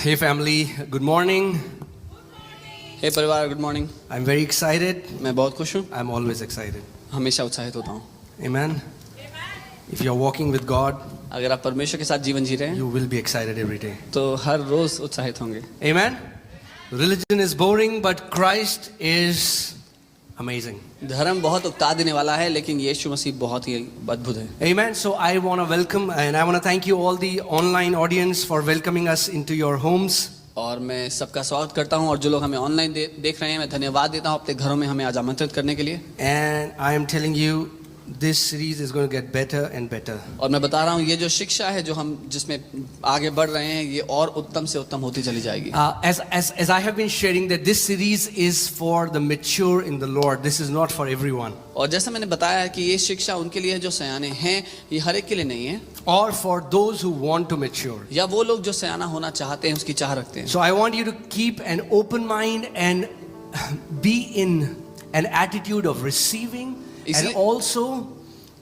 Hey family, good morning. हे परिवार, good morning. I'm very excited. मैं बहुत खुश हूँ, I'm always excited. हमेशा उत्साहित होता हूँ। Amen. If you're walking with God, अगर आप परमेश्वर के साथ जीवन जी रहे हैं you will be excited every day. तो हर रोज उत्साहित होंगे। Amen. Religion is boring, but Christ is amazing. धर्म बहुत उकता देने वाला है, लेकिन यीशु मसीह बहुत ही अद्भुत है। Amen. So I want to welcome and I want to thank you all the online audience for welcoming us into your homes. और मैं सबका स्वागत करता हूँ, और जो लोग हमें ऑनलाइन देख रहे हैं, मैं धन्यवाद देता हूँ अपने घरों में हमें आज आमंत्रित करने के लिए। And I am telling you, this series is going to get better and better. और मैं बता रहा हूँ, ये जो शिक्षा है जो हम जिसमें आगे बढ़ रहे हैं, ये और उत्तम से उत्तम होती चली जाएगी। As I have been sharing that this series is for the mature in the Lord. This is not for everyone. और जैसा मैंने बताया है कि ये शिक्षा उनके लिए है जो सयाने हैं, ये हर एक के लिए नहीं है। Or for those who want to mature. या वो लोग जो सयाना होना चाहते हैं, उसकी चाह रखते हैं। So I want you to keep an open mind and be in an attitude of receiving and also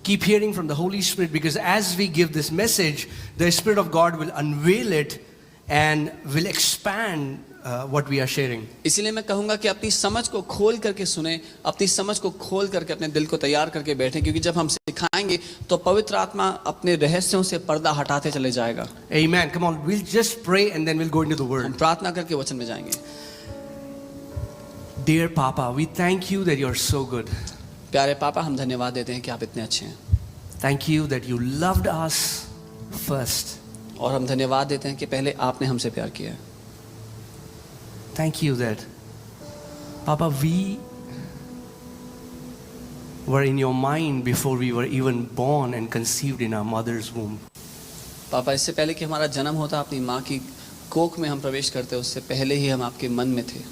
keep hearing from the Holy Spirit, because as we give this message, the Spirit of God will unveil it and will expand what we are sharing. इसीलिए मैं कहूँगा कि अपनी समझ को खोल करके सुने, अपनी समझ को खोल करके अपने दिल को तैयार करके बैठें, क्योंकि जब हम सिखाएंगे तो पवित्र आत्मा अपने रहस्यों से पर्दा हटाते चले जाएगा। Amen. Come on, we'll just pray and then we'll go into the हम word. प्रार्थना करके वचन में जाएंगे। Dear Papa, we thank you that you're so good. प्यारे पापा, हम धन्यवाद देते हैं कि आप इतने अच्छे हैं। Thank you that you loved us first. और हम धन्यवाद देते हैं कि पहले आपने हमसे प्यार किया है। Thank you that, Papa, we were in your mind before we were even born and conceived in our mother's womb. पापा, इससे पहले कि हमारा जन्म होता, अपनी माँ की कोख में हम प्रवेश करते, उससे पहले ही हम आपके मन में थे।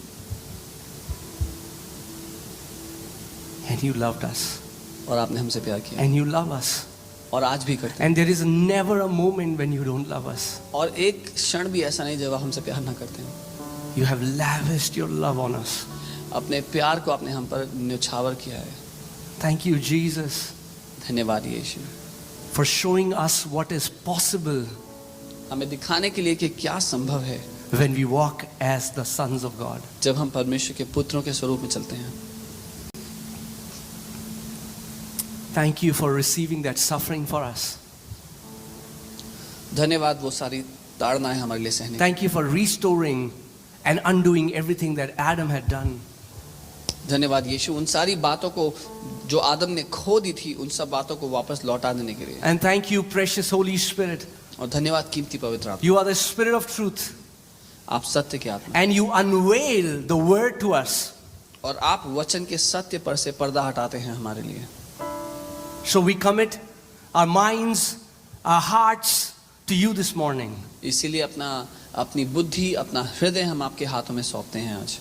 And you loved us. और आपने हमसे प्यार किया। And you love us. और आज भी करते हैं। And there is never a moment when you don't love us. और एक क्षण भी ऐसा नहीं जब आप हमसे प्यार ना करते हैं। You have lavished your love on us. अपने प्यार को आपने हम पर न्यौछावर किया है। Thank you, Jesus, धन्यवाद यीशु, for showing us what is possible हमें दिखाने के लिए कि क्या संभव है when we walk as the sons of God. जब हम परमेश्वर के पुत्रों के स्वरूप में चलते हैं। Thank you for receiving that suffering for us. धन्यवाद वो सारी ताड़नाएं हमारे लिए सहने। Thank you for restoring and undoing everything that Adam had done. धन्यवाद यीशु, उन सारी बातों को जो आदम ने खो दी थी, उन सब बातों को वापस लौटा देने के लिए। And thank you, precious Holy Spirit. और धन्यवाद कीमती पवित्र आत्मा, You are the Spirit of truth. आप सत्य के आत्मा, And you unveil the word to us. और आप वचन के सत्य पर से पर्दा हटाते हैं हमारे लिए। So we commit our minds, our hearts to you this morning. इसीलिए अपनी बुद्धि, अपना हृदय हम आपके हाथों में सौंपते हैं आज।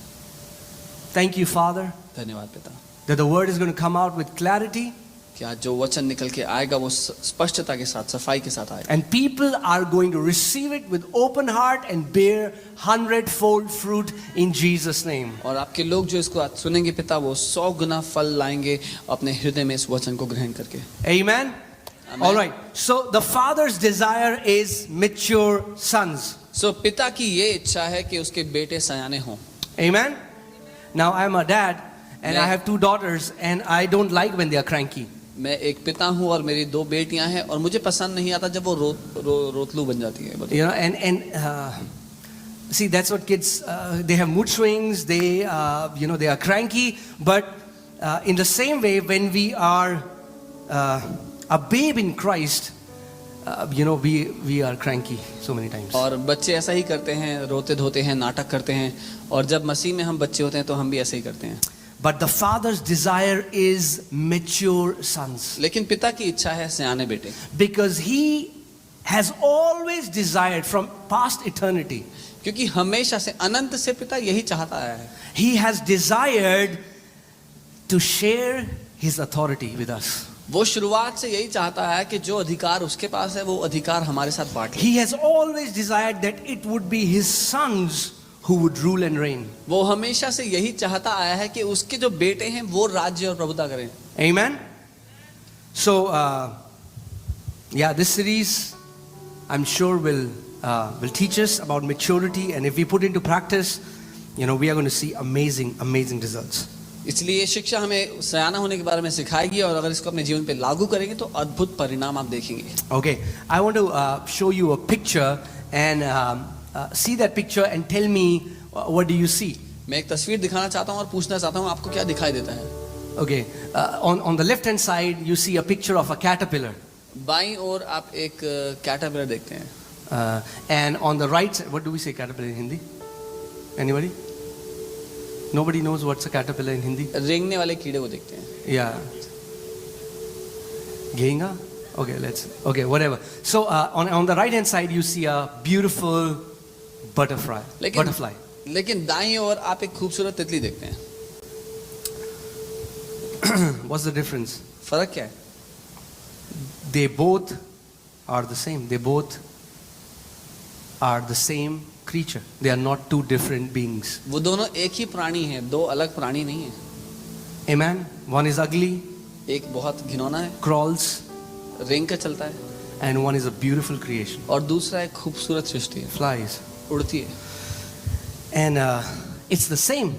Thank you, Father, धन्यवाद पिता, that the word is going to come out with clarity. कि आज जो वचन निकल के आएगा वो स्पष्टता के साथ, सफाई के साथ आएगा। And people are going to receive it with open heart and bear 100-fold fruit in Jesus' name. और आपके लोग जो इसको आज सुनेंगे पिता, वो 100 गुना फल लाएंगे अपने हृदय में इस वचन को ग्रहण करके। Amen? Amen. All right. So the Father's desire is mature sons. So पिता की ये इच्छा है कि उसके बेटे सयाने हों। Amen? Now I'm a dad and I have 2 daughters and I don't like when they are cranky. मैं एक पिता हूँ और मेरी 2 बेटियां हैं, और मुझे पसंद नहीं आता जब वो रोतलू बन जाती है। You know, and see, that's what kids, they have mood swings, they they are cranky, but in the same way, when we are a babe in Christ, we are cranky so many times. और बच्चे ऐसा ही करते हैं, रोते धोते हैं, नाटक करते हैं, और जब मसीह में हम बच्चे होते हैं तो हम भी ऐसे ही करते हैं। But the Father's desire is mature sons. लेकिन पिता की इच्छा है सयाने बेटे, Because He has always desired from past eternity. क्योंकि हमेशा से, अनंत से पिता यही चाहता आया है। He has desired to share His authority with us. वो शुरुआत से यही चाहता है कि जो अधिकार उसके पास है, वो अधिकार हमारे साथ बांट ले। He has always desired that it would be His sons who would rule and reign. वो हमेशा से यही चाहता आया है कि उसके जो बेटे हैं वो राज्य और प्रभुता करें। Amen? So, this series I'm sure will will teach us about maturity, and if we put into practice, we are going to see amazing results. इसलिए ये शिक्षा हमें सयाना होने के बारे में सिखाएगी और अगर इसको अपने जीवन पे लागू करेंगे तो अद्भुत परिणाम आप देखेंगे. Okay, I want to show you a picture and see that picture and tell me what do you see. मैं एक तस्वीर दिखाना चाहता हूँ और पूछना चाहता हूँ आपको क्या दिखाई देता है. Okay, on the left hand side you see a picture of a caterpillar. बाईं ओर आप एक कैटरपिलर देखते हैं. And on the right side, what do we say caterpillar in Hindi? Anybody? Nobody knows what's a caterpillar in Hindi? रेंगने वाले कीड़े को देखते हैं. Yeah. Geinga? Okay, whatever. So on the right hand side you see a beautiful butterfly. लेकिन दाईं ओर आप एक खूबसूरत तितली देखते हैं. What's the difference? फर्क क्या है? They both are the same. They both are the same creature. They are not two different beings. वो दोनों एक ही प्राणी हैं, दो अलग प्राणी नहीं हैं. Amen. One is ugly, एक बहुत घिनौना है, crawls, रेंग कर चलता है, and one is a beautiful creation, और दूसरा एक खूबसूरत सृष्टि है, flies. उड़ती है. And it's the same.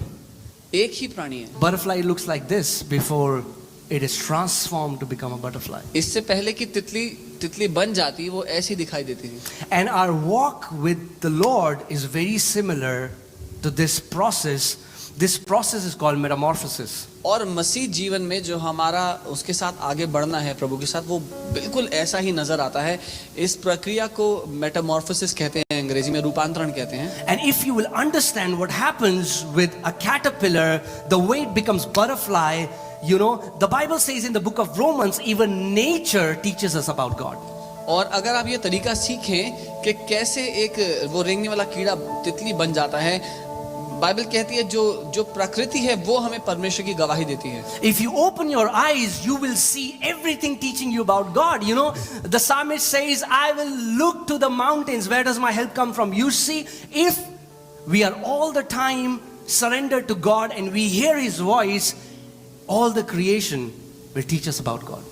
एक ही प्राणी है. Butterfly looks like this before it is transformed to become a butterfly. इससे पहले कि तितली बन जाती वो ऐसी दिखाई देती थी. And our walk with the Lord is very similar to this process. This process is called metamorphosis. और मसीह जीवन में जो हमारा उसके साथ आगे बढ़ना है प्रभु के साथ, वो बिल्कुल ऐसा ही नजर आता है. इस प्रक्रिया को मेटामॉर्फोसिस कहते हैं, अंग्रेजी में रूपांतरण कहते हैं. And if you will understand what happens with a caterpillar, the way it becomes butterfly, the Bible says in the book of Romans, even nature teaches us about God. और अगर आप ये तरीका सीखें कि कैसे एक वो रेंगने वाला कीड़ा तितली बन जाता है, बाइबल कहती है जो प्रकृति है वो हमें परमेश्वर की गवाही देती है. If you open your eyes, you will see everything teaching you about God. The psalmist says, I will look to the mountains. Where does my help come from? You see, if we are all the time surrendered to God and we hear His voice, all the creation will teach us about God.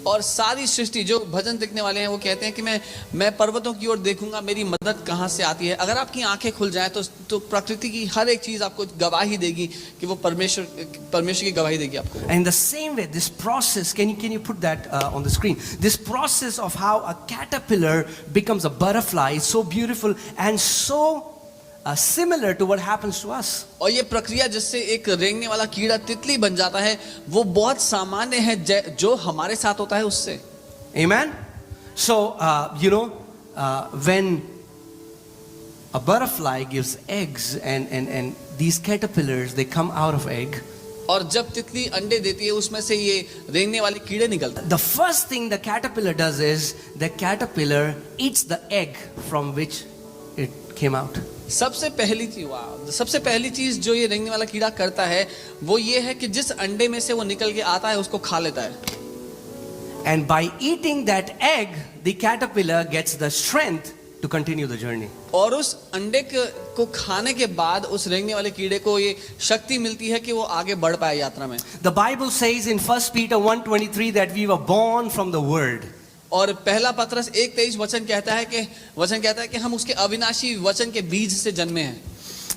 और सारी सृष्टि जो भजन लिखने वाले हैं वो कहते हैं कि मैं पर्वतों की ओर देखूंगा, मेरी मदद कहाँ से आती है. अगर आपकी आंखें खुल जाएं तो प्रकृति की हर एक चीज आपको गवाही देगी कि वो परमेश्वर की गवाही देगी आपको. And the same way, this process, can you put that on the screen? This process of how a caterpillar becomes a butterfly is so beautiful and so similar to what happens to us. और ये प्रक्रिया जिससे एक रेंगने वाला कीड़ा तितली बन जाता है वो बहुत सामान्य है जो हमारे साथ होता है उससे. Amen. So when a butterfly gives eggs and these caterpillars, they come out of egg. और जब तितली अंडे देती है उसमें से ये रेंगने वाले कीड़े निकलते हैं. The first thing the caterpillar does is the caterpillar eats the egg from which it came out. सबसे पहली चीज जो ये रेंगने वाला कीड़ा करता है वो ये है कि जिस अंडे में से वो निकल के आता है उसको खा लेता है. And by eating that egg, the caterpillar gets the strength to continue the journey. और उस अंडे को खाने के बाद उस रेंगने वाले कीड़े को ये शक्ति मिलती है कि वो आगे बढ़ पाए यात्रा में. The Bible says in 1 Peter 1:23 that we were born from the word. और पहला पत्रस 1:23 वचन कहता है कि हम उसके अविनाशी वचन के बीज से जन्मे हैं.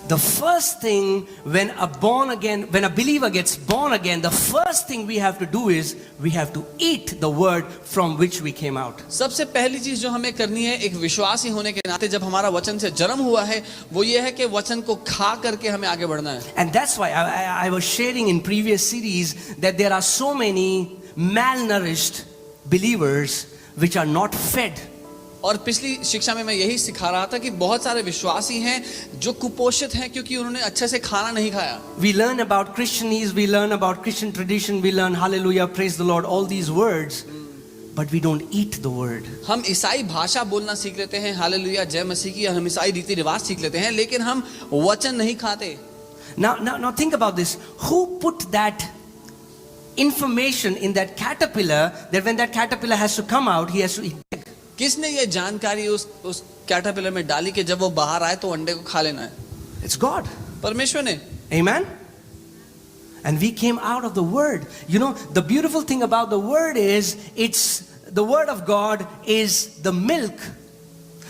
The first thing when a believer gets born again, the first thing we have to do is we have to eat the word from which we came out. सबसे पहली चीज जो हमें करनी है एक विश्वासी होने के नाते जब हमारा वचन से जन्म हुआ है वो ये है कि वचन को खा करके हमें आगे बढ़ना है. And that's why I was sharing in previous series that there are so many malnourished believers which are not fed. और पिछली शिक्षा में मैं यही सिखा रहा था कि बहुत सारे विश्वासी हैं जो कुपोषित हैं क्योंकि उन्होंने अच्छे से खाना नहीं खाया. We learn about Christianese, we learn about Christian tradition, we learn hallelujah, praise the Lord, all these words, but we don't eat the word. हम ईसाई भाषा बोलना सीख लेते हैं, हालेलुया जय मसीह की, हम ईसाई रीति रिवाज सीख लेते हैं, लेकिन हम वचन नहीं खाते. Now think about this. Who put that information in that caterpillar that when that caterpillar has to come out, he has to eat? किसने ये जानकारी उस कैटरपिलर में डाली कि जब वो बाहर आए तो अंडे को खा लेना है? It's God. परमेश्वर ने. Amen. And we came out of the word. The beautiful thing about the word is the word of God is the milk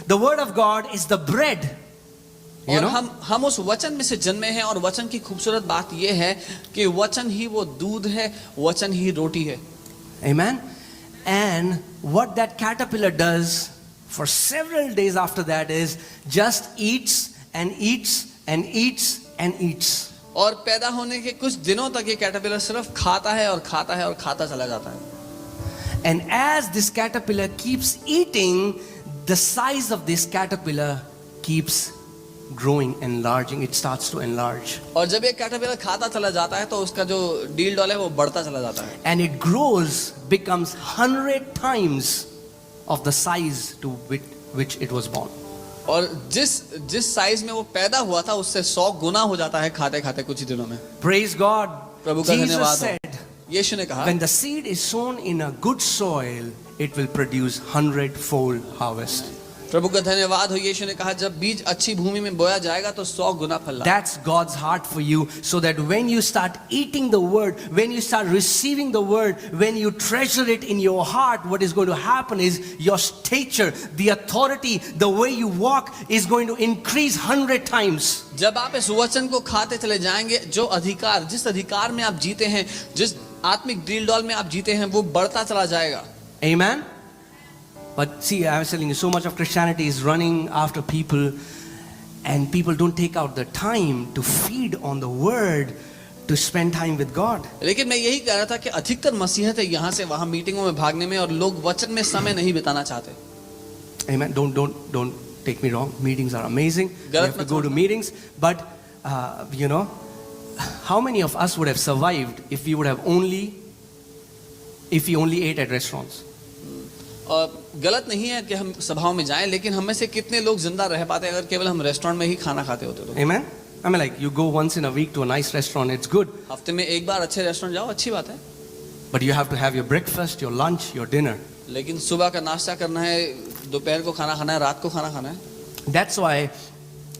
The word of God is the bread. You और know? हम उस वचन में से जन्मे हैं, और वचन की खूबसूरत बात यह है कि वचन ही वो दूध है, वचन ही रोटी है. Amen. And what that caterpillar does for several days after that is just eats and eats and eats and eats. और पैदा होने के कुछ दिनों तक ये कैटरपिलर सिर्फ खाता है और खाता है और खाता चला जाता है. And as this caterpillar keeps eating, the size of this caterpillar keeps growing, enlarging. It starts to enlarge. और जब ये कैटरपिलर खाता चला जाता है तो उसका जो डील डॉल है वो बढ़ता चला जाता है. And it grows, becomes 100 times of the size to which it was born. और जिस साइज में वो पैदा हुआ था उससे 100 गुना हो जाता है खाते खाते कुछ ही दिनों में. Praise God. प्रभु का Jesus धन्यवाद हो. said, यीशु ने कहा, when the seed is sown in a good soil, it will produce 100-fold harvest. प्रभु का धन्यवाद हो. यीशु ने कहा जब बीज अच्छी भूमि में बोया जाएगा तो 100 गुना फल लाएगा. That's God's heart for you, so that when you start eating the word, when you start receiving the word, when you treasure it in your heart, what is going to happen is your stature, the authority, the way you walk is going to increase 100 times. जब आप इस वचन को खाते चले जाएंगे, जो अधिकार, जिस अधिकार में आप जीते हैं, जिस आत्मिक डील डॉल में आप जीते हैं, वो बढ़ता चला जाएगा. Amen. But see, I was telling you, so much of Christianity is running after people, and people don't take out the time to feed on the word, to spend time with God. लेकिन मैं यही कह रहा था कि अधिकतर मसीहत है यहाँ से वहाँ मीटिंगों में भागने में, और लोग वचन में समय नहीं बिताना चाहते. Amen. Don't take me wrong. Meetings are amazing. We have to go to meetings, but you know, how many of us would have survived if we only ate at restaurants? और गलत नहीं है कि हम सभाओं में जाएं, लेकिन हम में से कितने लोग जिंदा रह पाते अगर केवल हम रेस्टोरेंट में ही खाना खाते होते तो. Amen. I mean, like, you go once in a week to a nice restaurant, it's good. हफ्ते में एक बार अच्छे रेस्टोरेंट जाओ, अच्छी बात है. But you have to have your breakfast, your lunch, your dinner. लेकिन सुबह का नाश्ता करना है, दोपहर को खाना खाना है, रात को खाना खाना है. That's why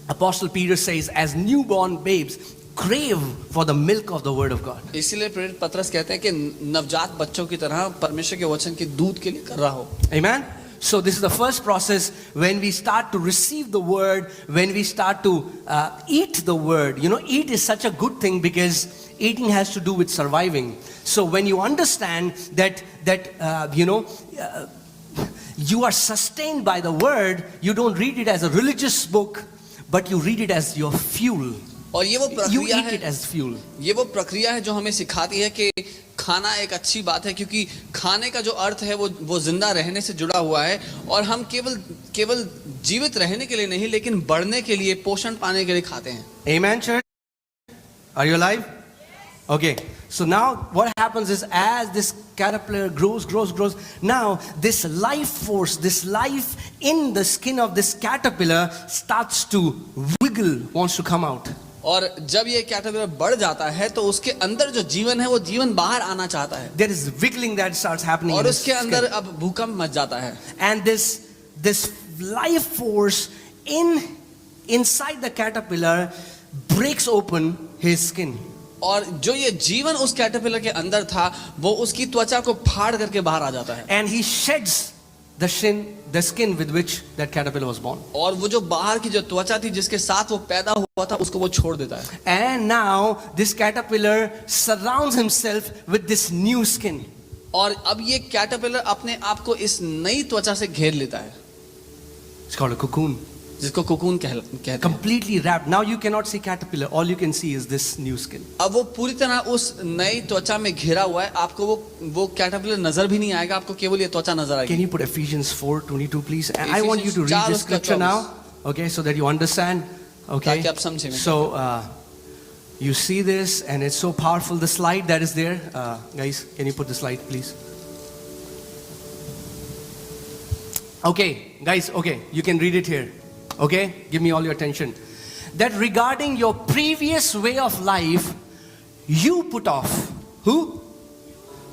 Apostle Peter says, as newborn babes, crave for the milk of the word of God. इसीलिए प्रेरित पतरस कहते हैं कि नवजात बच्चों की तरह परमेश्वर के वचन के दूध के लिए कर रहा हो. Amen. So this is the first process when we start to receive the word, when we start to eat the word. You know, eat is such a good thing because eating has to do with surviving. So when you understand that you are sustained by the word, you don't read it as a religious book, but you read it as your fuel. और ये वो You प्रक्रिया eat है, it as fuel. ये वो प्रक्रिया है जो हमें सिखाती है कि खाना एक अच्छी बात है, क्योंकि खाने का जो अर्थ है वो जिंदा रहने से जुड़ा हुआ है, और हम केवल जीवित रहने के लिए नहीं, लेकिन बढ़ने के लिए, पोषण पाने के लिए खाते हैं. Amen, church? Are you alive? Okay. So now what happens is, as this caterpillar grows, now this life force, this life in the skin of this caterpillar starts to wiggle, wants to come out. और जब ये caterpillar बढ़ जाता है तो उसके अंदर जो जीवन है वो जीवन बाहर आना चाहता है. There is wiggling that starts happening. और in उसके his अंदर skin. अब भूकंप मच जाता है. And this life force inside the caterpillar breaks open his skin. और जो ये जीवन उस कैटरपिलर के अंदर था वो उसकी त्वचा को फाड़ करके बाहर आ जाता है. And he sheds the skin with which that caterpillar was born. और वो जो बाहर की जो त्वचा थी जिसके साथ वो पैदा हुआ था उसको वो छोड़ देता है. And now this caterpillar surrounds himself with this new skin. और अब ये कैटरपिलर अपने आप को इस नई त्वचा से घेर लेता है. It's called a cocoon. जिसको कोकून कहते हैं. Completely wrapped. Now you cannot see caterpillar. All you can see is this new skin. अब वो पूरी तरह उस नई त्वचा में घिरा हुआ है. आपको वो कैटरपिलर नजर भी नहीं आएगा, आपको केवल ये त्वचा नजर आएगी. Can you put Ephesians 4:22 please? And I want you to read Ephesians this scripture now, okay, so that you understand. Okay. ताकि आप समझें. So you see this, and it's so powerful. The slide that is there, guys, can you put the slide, please? Okay, guys. Okay, you can read it here. Okay, give me all your attention. That regarding your previous way of life, you put off. Who?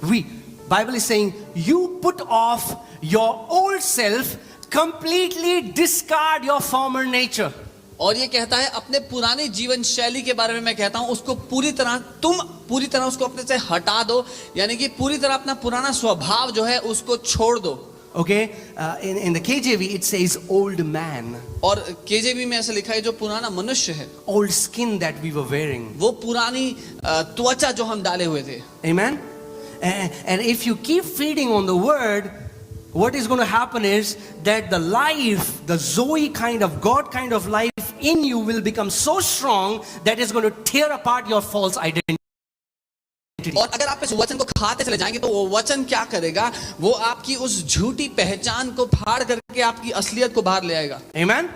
We. Bible is saying you put off your old self, completely discard your former nature. और ये कहता है अपने पुराने जीवन शैली के बारे में मैं कहता हूं, उसको तुम पूरी तरह उसको अपने से हटा दो, यानी कि पूरी तरह अपना पुराना स्वभाव जो है उसको छोड़ दो. Okay, in the KJV it says old man, और केजेबी में ऐसा लिखा है जो पुराना मनुष्य है, old skin that we were wearing. वो पुरानी त्वचा जो हम डाले हुए थे. Amen. And if you keep feeding on the word, what is going to happen is that the life, the Zoe kind of God kind of life in you will become so strong that it's going to tear apart your false identity. और अगर आप इस वचन को खाते चले जाएंगे तो वो वचन क्या करेगा, वो आपकी उस झूठी पहचान को फाड़ करके आपकी असलियत को बाहर ले आएगा. Amen.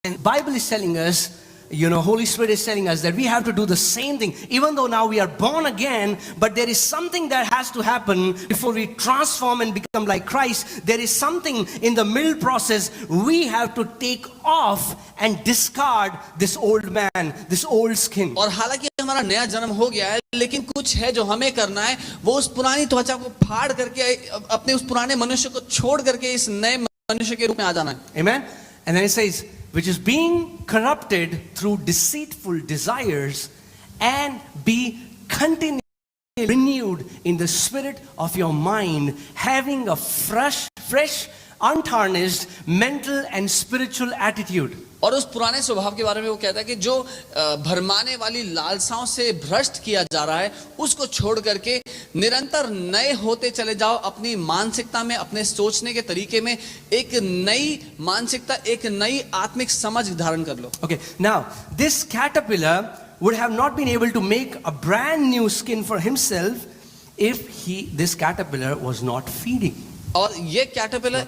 And Bible is telling us, you know, Holy Spirit is telling us that we have to do the same thing. Even though now we are born again, but there is something that has to happen before we transform and become like Christ. There is something in the middle process. We have to take off and discard this old man, this old skin. और हालांकि हमारा नया जन्म हो गया है, लेकिन कुछ है जो हमें करना है, वो उस पुरानी त्वचा को फाड़ करके अपने उस पुराने मनुष्य को छोड़ करके इस नए मनुष्य के रूप में आ जाना है. Amen. And then it says, which is being corrupted through deceitful desires, and be continually renewed in the spirit of your mind, having a fresh, untarnished mental and spiritual attitude. और उस पुराने स्वभाव के बारे में वो कहता है कि जो भरमाने वाली लालसाओं से भ्रष्ट किया जा रहा है, उसको छोड़ करके निरंतर नए होते चले जाओ. अपनी मानसिकता में, अपने सोचने के तरीके में एक नई मानसिकता, एक नई आत्मिक समझ धारण कर लो. Okay, now this caterpillar would have not been able to make a brand new skin for himself if this caterpillar was not feeding. और ये कैटरपिलर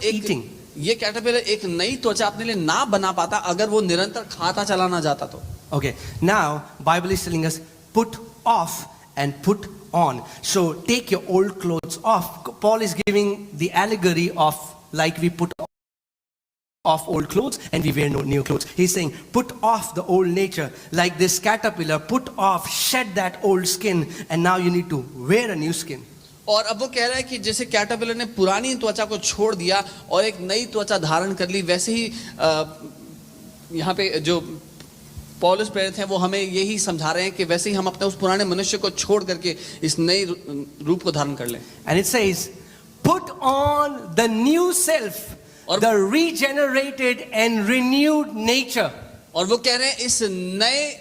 एक नई त्वचा अपने लिए ना बना पाता अगर वो निरंतर खाता चला ना जाता तो. Okay, now Bible is telling us put off and put on. So take your old clothes off. Paul is giving the allegory of like we put off old clothes and we wear new clothes. He's saying put off the old nature, like this caterpillar, put off, shed that old skin, and now you need to wear a new skin. और अब वो कह रहा है कि जैसे caterpillar ने पुरानी त्वचा को छोड़ दिया और एक नई त्वचा धारण कर ली, वैसे ही यहाँ पे जो पौलुस प्रेरित हैं वो हमें यही समझा रहे हैं कि वैसे ही हम अपने उस पुराने मनुष्य को छोड़ करके इस नए रूप को धारण कर लें. And it says put on the new self, the regenerated and renewed nature. और वो कह रहे हैं इस नए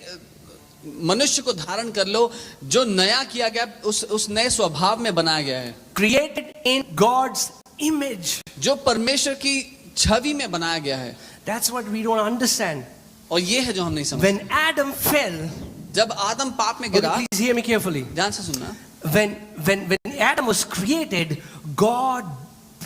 मनुष्य को धारण कर लो जो नया किया गया, उस नए स्वभाव में बनाया गया है. Created in God's image. जो परमेश्वर की छवि में बनाया गया है. That's what we don't understand. और ये है जो हम नहीं समझते. When Adam fell, जब आदम पाप में गिरा, please hear me carefully. ध्यान से सुनना. When Adam was created, God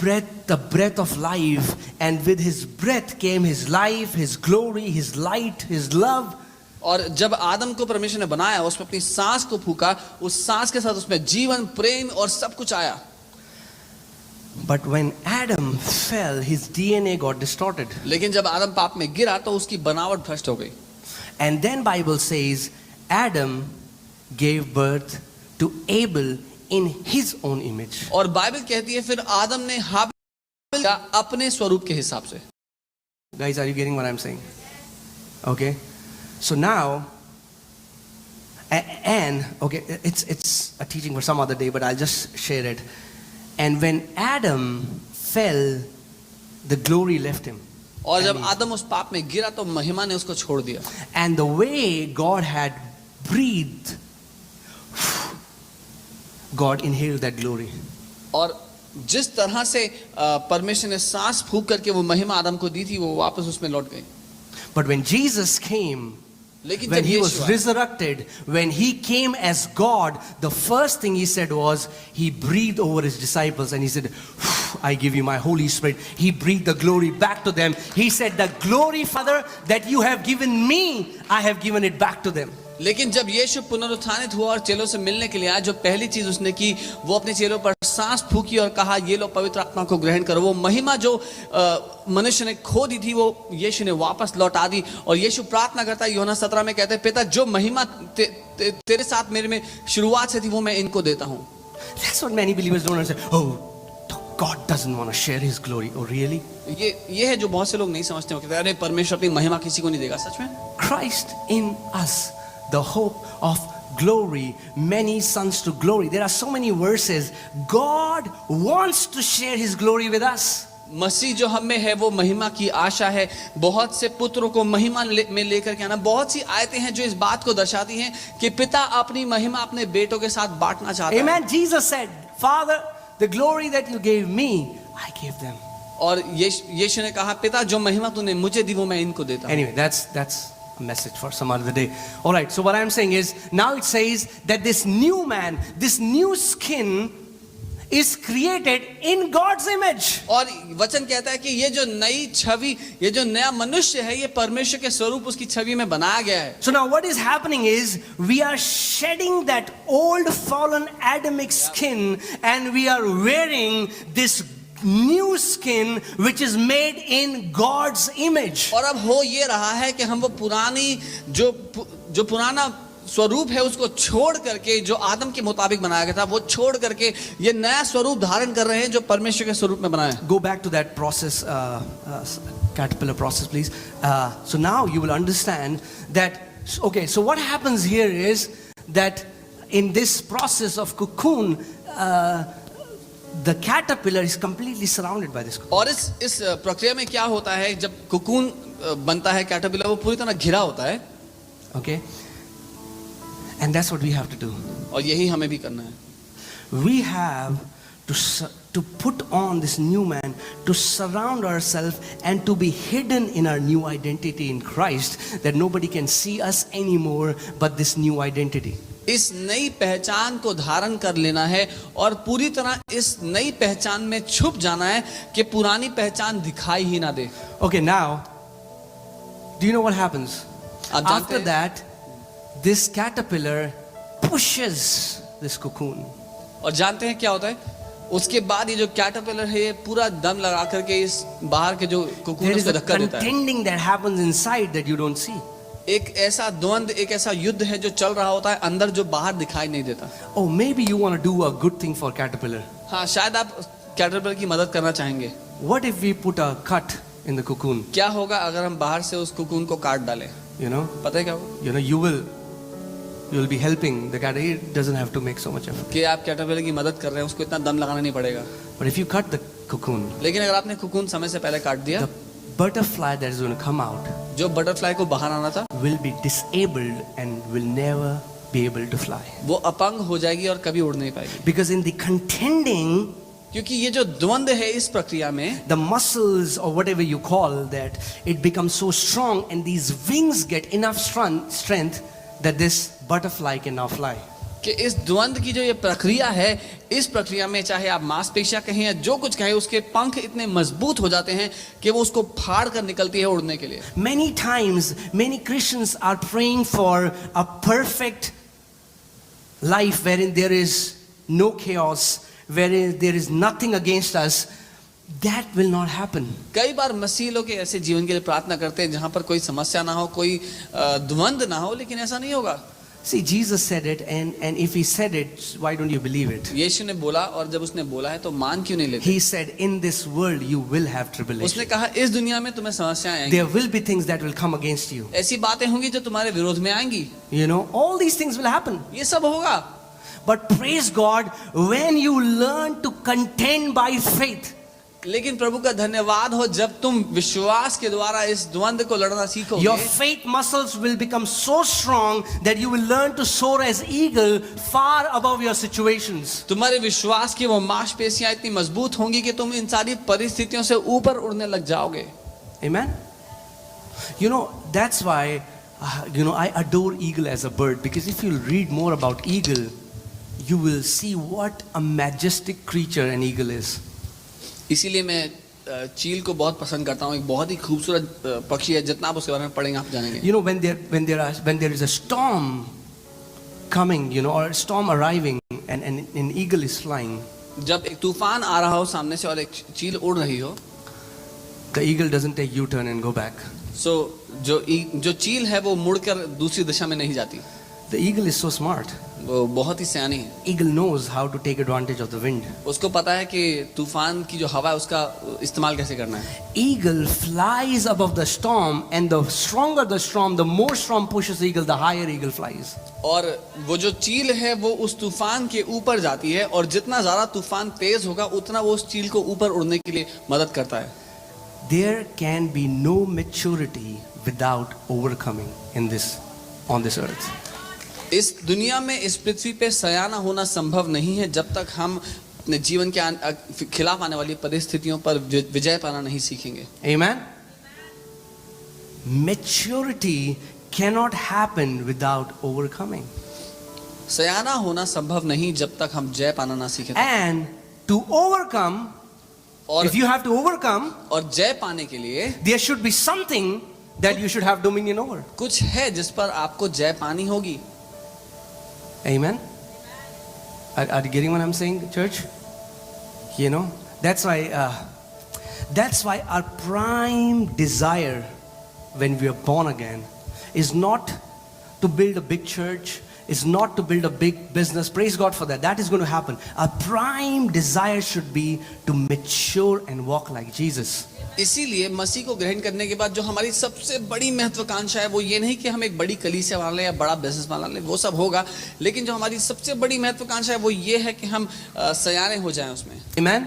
breathed the breath of life, and with his breath came his life, his glory, his light, his love. और जब आदम को परमेश्वर ने बनाया, उसमें अपनी सांस को फूका, उस सांस के साथ उसमें जीवन, प्रेम और सब कुछ आया. But when Adam fell, his DNA got distorted. लेकिन जब आदम पाप में गिरा तो उसकी बनावट भ्रष्ट हो गई. And then Bible says Adam gave birth to Abel in his own image. और बाइबल कहती है फिर आदम ने हाबिल का अपने स्वरूप के हिसाब से. Guys, are you getting what I'm saying? Okay. So now, and okay, it's a teaching for some other day, but I'll just share it. And when Adam fell, the glory left him. और जब आदम उस पाप में गिरा तो महिमा ने उसको छोड़ दिया. And the way God had breathed, God inhaled that glory. और जिस तरह से परमेश्वर ने सांस फूंक करके वो महिमा आदम को दी थी, वो वापस उसमें लौट गई. But when Jesus came, लेकिन when जब he यीशु was आया, resurrected, when he came as God, the first thing he said was, he breathed over his disciples and he said, I give you my Holy Spirit. He breathed the glory back to them. He said, the glory, Father, that you have given me, I have given it back to them. लेकिन जब यीशु पुनरुत्थानित हुआ और चेलों से मिलने के लिए आया, जो पहली चीज उसने की वो अपने चेलों पर सांस फूकी और कहा ये लो पवित्र आत्मा को ग्रहण करो. वो महिमा जो मनुष्य ने खो दी थी वो यीशु ने वापस लौटा दी. और यीशु प्रार्थना करता है, यूहन्ना 17 में कहते हैं, पिता जो महिमा तेरे साथ मेरे में शुरुआत से थी वो मैं इनको देता हूँ. That's what many believers don't understand. Oh, God doesn't want to share his glory. Oh, really? ये है जो बहुत से लोग नहीं समझते. वो कहते हैं अरे परमेश्वर अपनी महिमा किसी को नहीं देगा. सच में Christ in us, the hope of glory, many sons to glory. There are so many verses. God wants to share His glory with us. मसीह जो हम में है वो महिमा की आशा है, बहुत से पुत्रों को महिमा में लेकर के आना। बहुत सी आयतें हैं जो इस बात को दर्शाती हैं कि पिता अपनी महिमा अपने बेटों के साथ बांटना चाहता है। Amen. Jesus said, Father, the glory that you gave me, I gave them. और यीशु ने कहा, पिता जो महिमा तूने मुझे दी वो मैं इनको देता हूं। Anyway, that's a message for some other day. All right, so what I'm saying is, now it says that this new man, this new skin is created in God's image. और वचन कहता है कि ये जो नई छवि, ये जो नया मनुष्य है, ये परमेश्वर के स्वरूप उसकी छवि में बनाया गया है। So now what is happening is, we are shedding that old fallen Adamic skin and we are wearing this new skin which is made in God's image. और अब हो ये रहा है कि हम वो पुरानी जो पुराना स्वरूप है उसको छोड़ करके, जो आदम के मुताबिक बनाया गया था, वो छोड़ करके ये नया स्वरूप धारण कर रहे हैं जो परमेश्वर के स्वरूप में बनाया है। Go back to that process, caterpillar process, please. So now you will understand that. Okay, so what happens here is that in this process of cocoon, the caterpillar is completely surrounded by this cocoon. और इस प्रक्रिया में क्या होता है, जब cocoon बनता है, कैटरपिलर वो पूरी तरह घिरा होता है। Okay, and that's what we have to do. और यही हमें भी करना है। We have to put on this new man, to surround ourselves and to be hidden in our new identity in Christ, that nobody can see us anymore but this new identity. इस नई पहचान को धारण कर लेना है और पूरी तरह इस नई पहचान में छुप जाना है कि पुरानी पहचान दिखाई ही ना दे। Okay, now, do you know what happens? After that, this caterpillar pushes this cocoon. और जानते हैं क्या होता है? उसके बाद ये जो कैटरपिलर है ये पूरा दम लगा करके इस बाहर के जो कोकून There is को a धक्का देता है। contending that happens inside that you don't see. एक ऐसा द्वंद, एक ऐसा युद्ध है जो चल रहा होता है अंदर, जो बाहर दिखाई नहीं देता। Oh, maybe you want to do a good thing for caterpillar. हाँ, शायद आप कैटरपिलर की मदद करना चाहेंगे। What if we put a cut in the cocoon? क्या होगा अगर हम बाहर से उस कोकून को काट डालें? You know, पता है क्या होगा? you will be helping the caterpillar. It doesn't have to make so much effort. कि आप कैटरपिलर की मदद कर रहे हैं, उसको इतना दम लगाना नहीं पड़ेगा। But if you cut the cocoon, लेकिन अगर आपने कोकून समय से पहले काट दिया, the butterfly that is going to come out जो बटरफ्लाई को बाहर आना था will be disabled and will never be able to fly. वो अपंग हो जाएगी और कभी उड़ नहीं पाएगी। Because in the contending, क्योंकि ये जो द्वंद है इस प्रक्रिया में, the muscles or whatever you call that, it becomes so strong and these wings get enough strength that this butterfly can now fly. कि इस द्वंद की जो ये प्रक्रिया है, इस प्रक्रिया में चाहे आप मांसपेशियां कहें या जो कुछ कहें, उसके पंख इतने मजबूत हो जाते हैं कि वो उसको फाड़ कर निकलती है उड़ने के लिए। Many times, many Christians are praying for a perfect life wherein there is no chaos, wherein there is nothing against us. That will not happen. कई बार मसीह लोग के ऐसे जीवन के लिए प्रार्थना करते हैं जहां पर कोई समस्या ना हो, कोई द्वंद ना हो, लेकिन ऐसा नहीं होगा। See, Jesus said it, and if He said it, why don't you believe it? यीशु ने बोला, और जब उसने बोला है तो मान क्यों नहीं लेते? He said, in this world you will have tribulation. उसने कहा इस दुनिया में तुम्हें समस्याएं आएंगी, There will be things that will come against you. ऐसी बातें होंगी जो तुम्हारे विरोध में आएंगी। You know, all these things will happen. ये सब होगा। But praise God, when you learn to contend by faith, लेकिन प्रभु का धन्यवाद हो जब तुम विश्वास के द्वारा इस द्वंद को लड़ना सीखोगे। your faith muscles will become so strong that you will learn to soar as eagle far above your situations. तुम्हारे विश्वास की वो मांसपेशियां इतनी मजबूत होंगी कि तुम इन सारी परिस्थितियों से ऊपर उड़ने लग जाओगे। Amen. You know, that's why I adore eagle as a bird, because if you read more about eagle, you will see what a majestic creature an eagle is. इसीलिए मैं चील को बहुत पसंद करता हूँ। एक बहुत ही खूबसूरत पक्षी है, जितना आप उसके बारे में पढ़ेंगे आप जानेंगे। You know, when there is a storm coming, or a storm arriving, and an eagle is flying, जब एक तूफान आ रहा हो सामने से और एक चील उड़ रही हो, the eagle doesn't take U-turn and go back. जो चील है वो मुड़कर दूसरी दिशा में नहीं जाती। The eagle is so smart. वो बहुत ही सियानी है. Eagle knows how to take advantage of the wind. उसको पता है कि तूफान की जो हवा है उसका इस्तेमाल कैसे करना है. Eagle flies above the storm, and the stronger the storm, the more storm pushes the eagle, the higher eagle flies. और वो जो चील है वो उस तूफान के ऊपर जाती है, और जितना ज्यादा तूफान तेज होगा उतना वो उस चील को ऊपर उड़ने के लिए मदद करता है. There can be no maturity without overcoming on this earth. इस दुनिया में, इस पृथ्वी पे सयाना होना संभव नहीं है जब तक हम अपने जीवन के खिलाफ आने वाली परिस्थितियों पर विजय पाना नहीं सीखेंगे. Amen. Maturity cannot happen without overcoming. सयाना होना संभव नहीं जब तक हम जय पाना ना सीखें. And to overcome, और if you have to overcome, और जय पाने के लिए there should be something that you should have dominion over. कुछ है जिस पर आपको जय पानी होगी. Amen. Are you getting what I'm saying, church? You know, that's why our prime desire when we are born again is not to build a big church, is not to build a big business. Praise God for that. That is going to happen. Our prime desire should be to mature and walk like Jesus. इसीलिए मसीह को ग्रहण करने के बाद जो हमारी सबसे बड़ी महत्वाकांक्षा है वो ये नहीं कि हम एक बड़ी कलीसिया बना लें या बड़ा बिजनेस बना लें, वो सब होगा, लेकिन जो हमारी सबसे बड़ी महत्वाकांक्षा है वो ये है कि हम सयाने हो जाएं उसमें. Amen.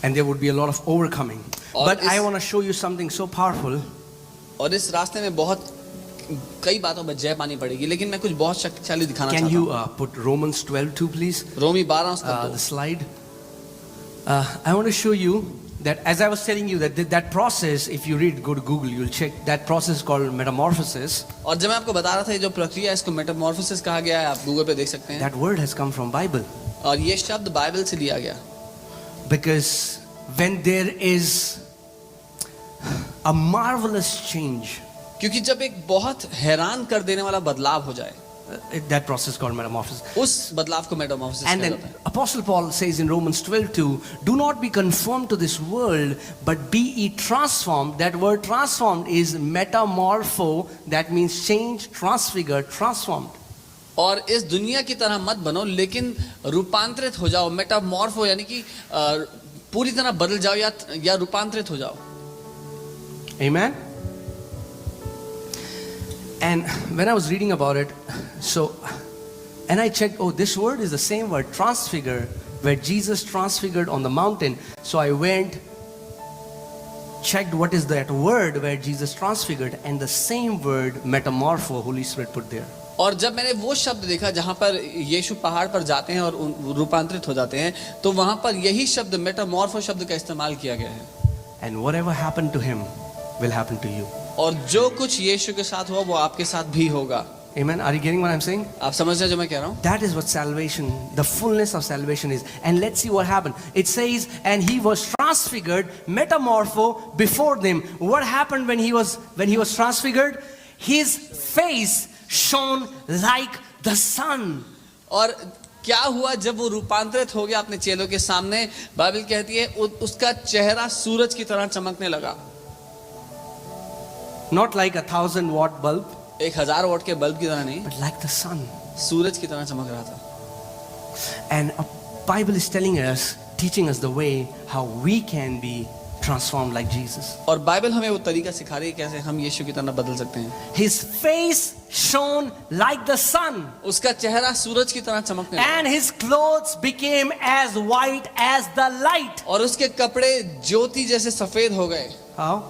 And there would be a lot of overcoming. But I want to show you something so powerful. और इस रास्ते में बहुत कई बातों पर जय पानी पड़ेगी, लेकिन मैं कुछ बहुत शक्तिशाली दिखाना चाहता हूं. Can you put Romans 12:2 please? Romi 12 the slide. I want to show you that, as I was telling you, that process, if you read, go to Google, you'll check that process called metamorphosis. और जब मैं आपको बता रहा था ये जो प्रक्रिया है इसको मेटामॉर्फोसिस कहा गया है, आप गूगल पे देख सकते हैं. That word has come from Bible. और ये शब्द बाइबल से लिया गया. Because when there is a marvelous change, क्योंकि जब एक बहुत हैरान कर देने वाला बदलाव हो जाए, that process called metamorphosis. उस बदलाव को मेटामॉर्फोसिस And कहते then हैं. Apostle Paul says in Romans 12:2, do not be conformed to this world, but be ye transformed. That word transformed is metamorpho, that means change, transfigure, transformed. और इस दुनिया की तरह मत बनो, लेकिन रूपांतरित हो जाओ. मेटामॉर्फो यानी कि पूरी तरह बदल जाओ या रूपांतरित हो जाओ. Amen. And when I was reading about it, and I checked, oh, this word is the same word, transfigure, where Jesus transfigured on the mountain. So I went, checked what is that word where Jesus transfigured, and the same word, metamorpho, Holy Spirit put there. और जब मैंने वो शब्द देखा जहां पर यीशु पहाड़ पर जाते हैं और रूपांतरित हो जाते हैं, तो वहां पर यही शब्द मेटामॉर्फो शब्द का इस्तेमाल किया गया है. And whatever happened to him will happen to you. और जो कुछ यीशु के साथ हुआ वो आपके साथ भी होगा. Amen. Are you getting what I'm saying? आप समझ रहे हैं जो मैं कह रहा हूं? That is what salvation, the fullness of salvation is. And let's see what happened. It says, and he was transfigured, metamorpho, before them. What happened when he was transfigured? His face shone like the sun. और क्या हुआ जब वो रूपांतरित हो गया अपने चेलों के सामने? बाइबल कहती है उसका चेहरा सूरज की तरह चमकने लगा. Not like 1,000-watt bulb, 1000 वाट के बल्ब की तरह नहीं, but like the sun. सूरज की तरह चमक रहा था. And Bible is telling us, teaching us the way how we can be transformed like Jesus. और बाइबल हमें वो तरीका सिखा रही है कैसे हम यीशु की तरह बदल सकते हैं. His face shone like the sun. उसका चेहरा सूरज की तरह चमकने लगा. And his clothes became as white as the light. और उसके कपड़े ज्योति जैसे सफेद हो गए. How?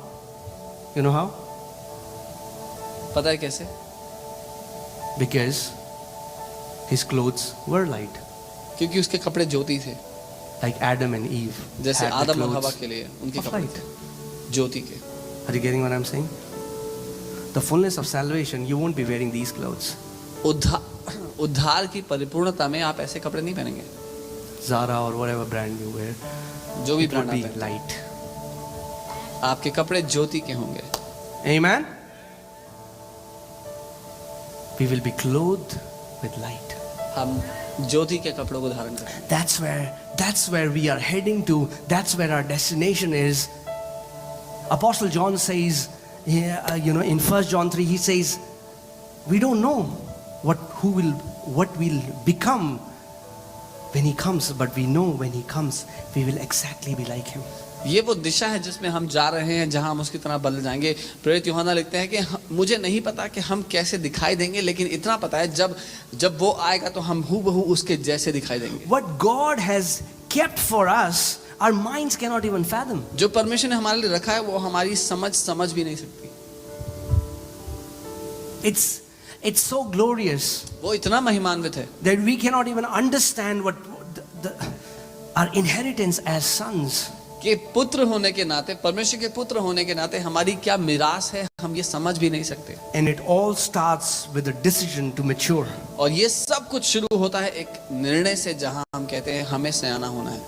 You know how? पता है कैसे? Because his clothes were light. क्योंकि उसके कपड़े ज्योति थे. Like Adam and Eve. जैसे had the आदम और clothes हवा के लिए उनके of कपड़े light. थे ज्योति के. Are you getting what I'm saying? The fullness of salvation, you won't be wearing these clothes. उद्धार की परिपूर्णता में आप ऐसे कपड़े नहीं पहनेंगे. Zara or whatever brand you wear, जो भी it would ब्रांड be आता है, light. आपके कपड़े ज्योति के होंगे. Amen. We will be clothed with light. हम ज्योति के कपड़ों को धारण करेंगे. That's where we are heading to. That's where our destination is. Apostle John says, in 1 John 3, he says, We don't know what we'll become when he comes, but we know when he comes, we will exactly be like him. ये वो दिशा है जिसमें हम जा रहे हैं, जहां हम उसकी तरह बदल जाएंगे। प्रेरित यूहन्ना लिखते हैं कि मुझे नहीं पता कि हम कैसे दिखाई देंगे, लेकिन इतना पता है जब वो आएगा तो हम हूबहू उसके जैसे दिखाई देंगे। What God has kept for us, our minds cannot even fathom. जो परमेश्वर ने हमारे लिए रखा है वो हमारी समझ भी नहीं सकती। It's so glorious वो इतना महिमान्वित है that we cannot even understand what our inheritance as sons. कि पुत्र होने के नाते, परमेश्वर के पुत्र होने के नाते हमारी क्या मिरास है, हम ये समझ भी नहीं सकते। And it all starts with a decision to mature. और ये सब कुछ शुरू होता है एक निर्णय से, जहां हम कहते हैं हमें सयाना होना है।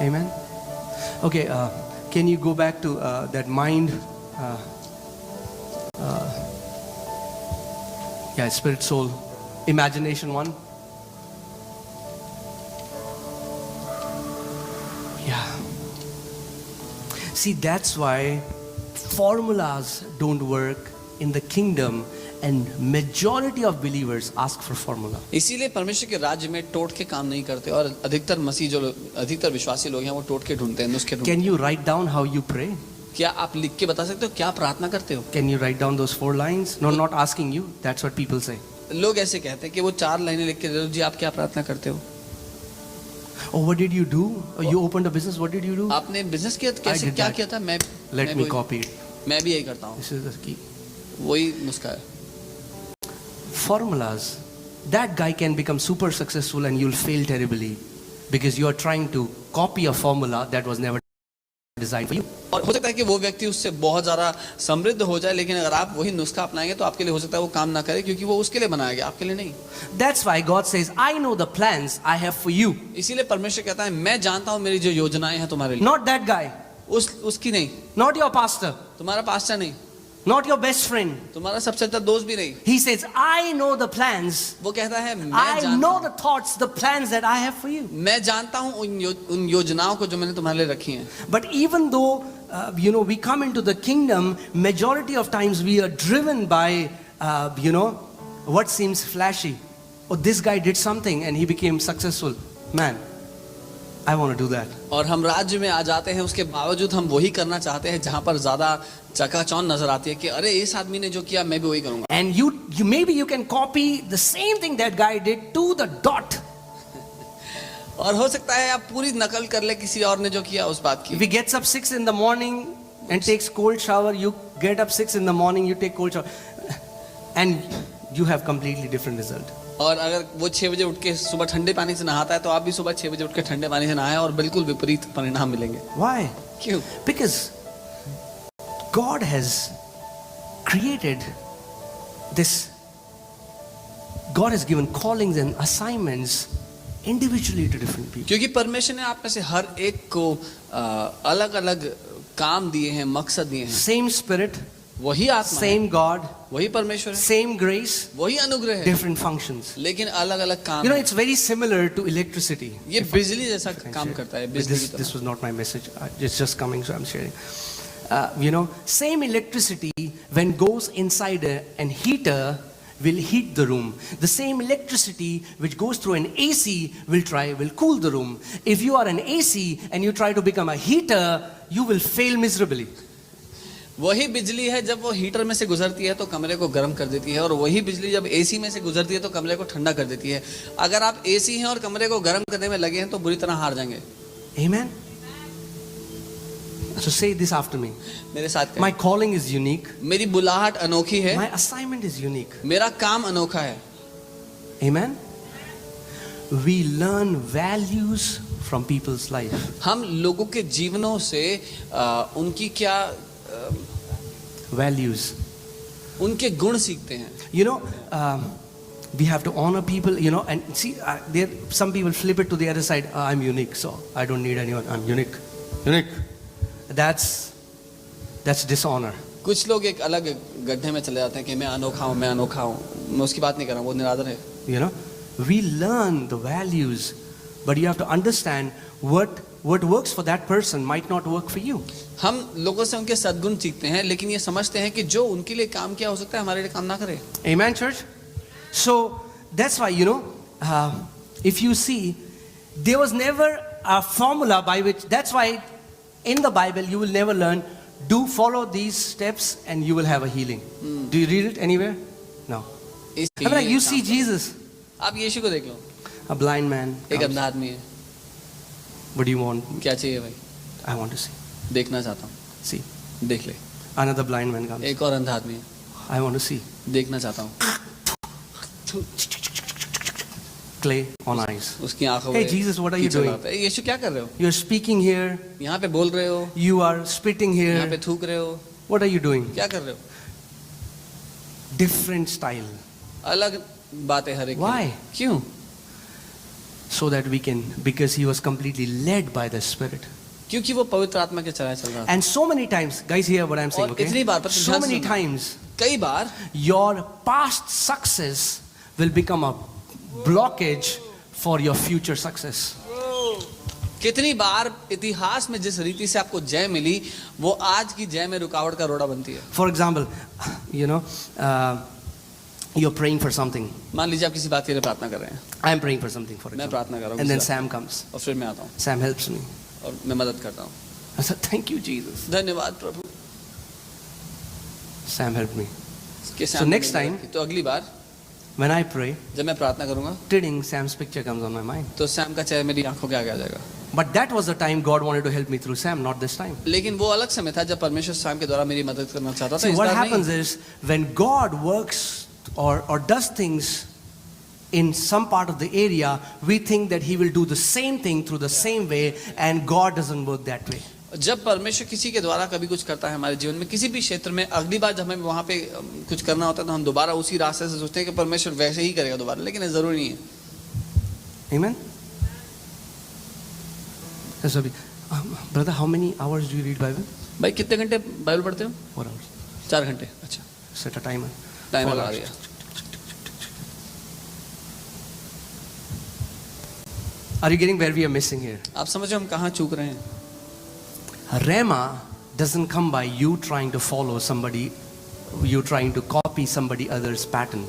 Amen. Okay, can you go back to that mind? Yeah, spirit, soul, imagination one. Yeah. See, that's why formulas don't work in the kingdom, and majority of believers ask for formula. इसीलिए परमेश्वर के राज्य में टोटके काम नहीं करते, और अधिकतर विश्वासी लोग हैं वो टोटके ढूंढते हैं, नुस्खे ढूंढते हैं। Can you write down how you pray? क्या आप लिख के बता सकते हो क्या प्रार्थना करते हो? Can you write down those 4 lines? No, not asking you. That's what people say. लोग ऐसे कहते हैं कि वो 4 लाइनें लिख के दे दो, जी आप क्या प्रार्थना करते हो? Oh, what did you do? Oh, you opened a business. What did you do? आपने बिजनेस किया, कैसे क्या किया था? Let me copy it. मैं भी यही करता हूँ। This is the key. वही नुस्खा है। Formulas. That guy can become super successful and you'll fail terribly because you are trying to copy a formula that was never designed for you. और हो सकता है कि वो व्यक्ति उससे बहुत ज़्यादा समृद्ध हो जाए, लेकिन अगर आप वही नुस्खा अपनाएंगे तो आपके लिए हो सकता है वो काम ना करे, क्योंकि वो उसके लिए बनाया गया, आपके लिए नहीं। That's why God says, I know the plans I have for you. इसीलिए परमेश्वर कहता है मैं जानता हूँ मेरी जो योजनाएं हैं तुम्हारे लिए। Not that guy. उसकी नहीं। Not your pastor. तुम्हारा पास्टर नहीं। Not your best friend. तुम्हारा सबसे अच्छा दोस्त भी नहीं। He says, I know the plans. वो कहता है I know the thoughts, the plans that I have for you. मैं जानता हूँ उन योजनाओं को जो मैंने तुम्हारे लिए रखी हैं। But even though we come into the kingdom, majority of times we are driven by what seems flashy. Oh, this guy did something and he became successful. Man, I want to do that. और हम राज्य में आ जाते हैं, उसके बावजूद हम वही करना चाहते हैं जहां पर ज्यादा चकाचौंध नजर आती है कि अरे इस आदमी ने जो किया मैं भी वही करूंगा। And maybe you can copy the same thing that guy did to the dot. और हो सकता है आप पूरी नकल कर ले किसी और ने जो किया उस बात की। If he gets up 6 in the morning and takes cold shower, you get up 6 in the morning, you take cold shower, and you have completely different result. और अगर वो 6 बजे उठ के सुबह ठंडे पानी से नहाता है तो आप भी सुबह 6 बजे उठ के ठंडे पानी से नहाए और बिल्कुल विपरीत परिणाम मिलेंगे। Why? क्यों? Because God has created this. God has given callings and assignments individually to different people. क्योंकि परमेश्वर ने आप में से हर एक को अलग अलग काम दिए हैं, मकसद दिए हैं। Same spirit, वही आत्मा, same God, वही परमेश्वर है, same grace, वही अनुग्रह है, different functions. लेकिन अलग अलग काम। It's very similar to electricity. ये बिजली जैसा काम करता है, बिजली की तरह। This was not my message. It's just coming, so I'm sharing. Same electricity when goes inside an heater will heat the room. The same electricity which goes through an AC will cool the room. If you are an AC and you try to become a heater, you will fail miserably. वही बिजली है जब वो heater में से गुजरती है तो कमरे को गर्म कर देती है, और वही बिजली जब एसी में से गुजरती है तो कमरे को ठंडा कर देती है। अगर आप एसी हैं और कमरे को गर्म करने में लगे हैं तो बुरी तरह हार जाएंगे। Amen. So say this after me. मेरे साथ My calling is unique. मेरी बुलाहट अनोखी है, My assignment is unique. मेरा काम अनोखा है। Amen. We learn values from people's life. हम लोगों के जीवनों से उनकी क्या values, उनके गुण सीखते हैं। We have to honor people, and see, there some people flip it to the other side. I'm unique, so I don't need anyone. I'm unique. That's dishonor. कुछ लोग एक अलग गड्ढे में चले जाते हैं कि मैं अनोखा हूँ, मैं अनोखा हूँ। मैं उसकी बात नहीं कर रहा हूँ, वो निरादर है। We learn the values, but you have to understand what what works for that person might not work for you. हम लोगों से उनके सद्गुण सीखते हैं, लेकिन ये समझते हैं कि जो उनके लिए काम किया हो सकता है हमारे लिए काम ना करे. Amen, church? So that's why, if you see, there was never a formula by which, that's why in the Bible you will never learn, follow these steps and you will have a healing. Do you read it anywhere? No. I mean, like, you see Jesus, आप यीशु को देख लो, a blind man. एक comes. अंधा आदमी है. What do you want? क्या चाहिए भाई? I want to see. देखना चाहता हूँ. See. देख ले. Another blind man comes. एक और अंधा आदमी है. I want to see. देखना चाहता हूँ. Clay on eyes. उसकी आंखों Hey में Jesus, what are you कीचड़ doing? आता है. यीशु क्या कर रहे हो? You're speaking here. यहाँ पे बोल रहे हो, You are spitting यहाँ पे here. थूक रहे हो, What are you doing? क्या कर रहे हो? Different style. अलग बातें हर एक. Why? क्यों? So that we can, because he was completely led by the Spirit. क्योंकि वो पवित्र आत्मा के चलाए चल रहा था. And so many times, guys, hear what I'm saying, और इतनी okay? बार, पर So ध्यान से many सुनना. times, कई बार your past success will become a blockage for your future success. कितनी बार इतिहास में जिस रीति से आपको जय मिली, वो आज की जय में रुकावट का रोड़ा बनती है. For example, you're praying for something. मान लीजिए आप किसी बात के लिए प्रार्थना कर रहे हैं. I'm praying for something, for मैं example. प्रार्थना कर रहा हूँ And then किसी बात Sam comes. और फिर मैं आता हूँ Sam helps me. और मैं मदद करता हूँ. I said, thank you, Jesus. धन्यवाद प्रभु. Sam helped me. कि So सैम ने next मेरी time- मदद की. तो अगली बार When I pray, जब मैं प्रार्थना करूंगा, tiding, Sam's picture comes on my mind. तो सैम का चेहरा मेरी आंखों के आगे आ जाएगा. But that was the time God wanted to help me through Sam, not this time. लेकिन वो अलग समय था जब परमेश्वर सैम के द्वारा मेरी मदद करना चाहता था. See, इस what बार happens नहीं. is when God works or does things in some part of the area, we think that He will do the same thing through the same way, and God doesn't work that way. जब परमेश्वर किसी के द्वारा कभी कुछ करता है हमारे जीवन में, किसी भी क्षेत्र में, अगली बार जब हमें वहां पे कुछ करना होता है तो हम दोबारा उसी रास्ते से सोचते हैं कि परमेश्वर वैसे ही करेगा दोबारा, लेकिन ये जरूरी नहीं है. Amen? That's what brother, how many hours do you read Bible? भाई कितने घंटे बाइबल पढ़ते हो? 4 hours. 4 घंटे. अच्छा, Set a timer. टाइमर 4 लगा hours. दिया. Are you getting where we are missing here? आप समझो हम कहाँ चूक रहे हैं. Rema doesn't come by you trying to follow somebody, you trying to copy somebody else's pattern.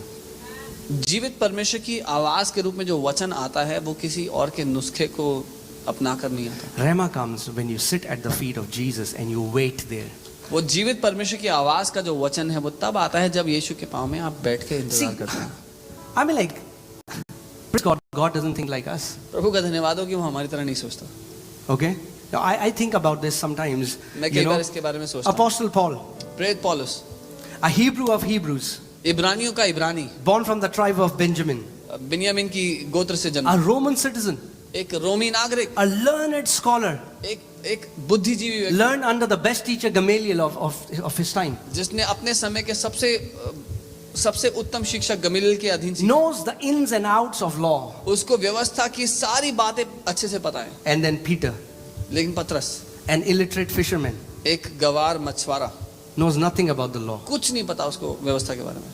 जीवित परमेश्वर की आवाज के रूप में जो वचन आता है वो किसी और के नुस्खे को अपना कर नहीं आता. Rema comes when you sit at the feet of Jesus and you wait there. वो जीवित परमेश्वर की आवाज का जो वचन है वो तब आता है जब यीशु के पांव में आप बैठ के See, इंतजार करते हैं. I mean, like, praise God, God doesn't think like us. प्रभु का धन्यवाद हो कि वो हमारी तरह नहीं सोचता. Okay? Now, I think about this sometimes. मैं कई बार इसके बारे में सोचता हूँ. Apostle Paul, प्रेरित पौलुस, a Hebrew of Hebrews, इब्रानियों का इब्रानी, born from the tribe of Benjamin, बिन्यामीन की गोत्र से a जन्मा, Roman citizen, एक रोमी नागरिक, a learned scholar, एक बुद्धिजीवी व्यक्ति, learned under the best teacher Gamaliel of his time, जिसने अपने समय के सबसे उत्तम शिक्षक गमीलियल के अधीन सीखा. knows the ins and outs of law. उसको व्यवस्था की सारी बातें अच्छे से पता है. And then Peter, लेकिन पतरस, an illiterate fisherman, एक गवार मछुआरा, knows nothing about the law. कुछ नहीं पता उसको व्यवस्था के बारे में.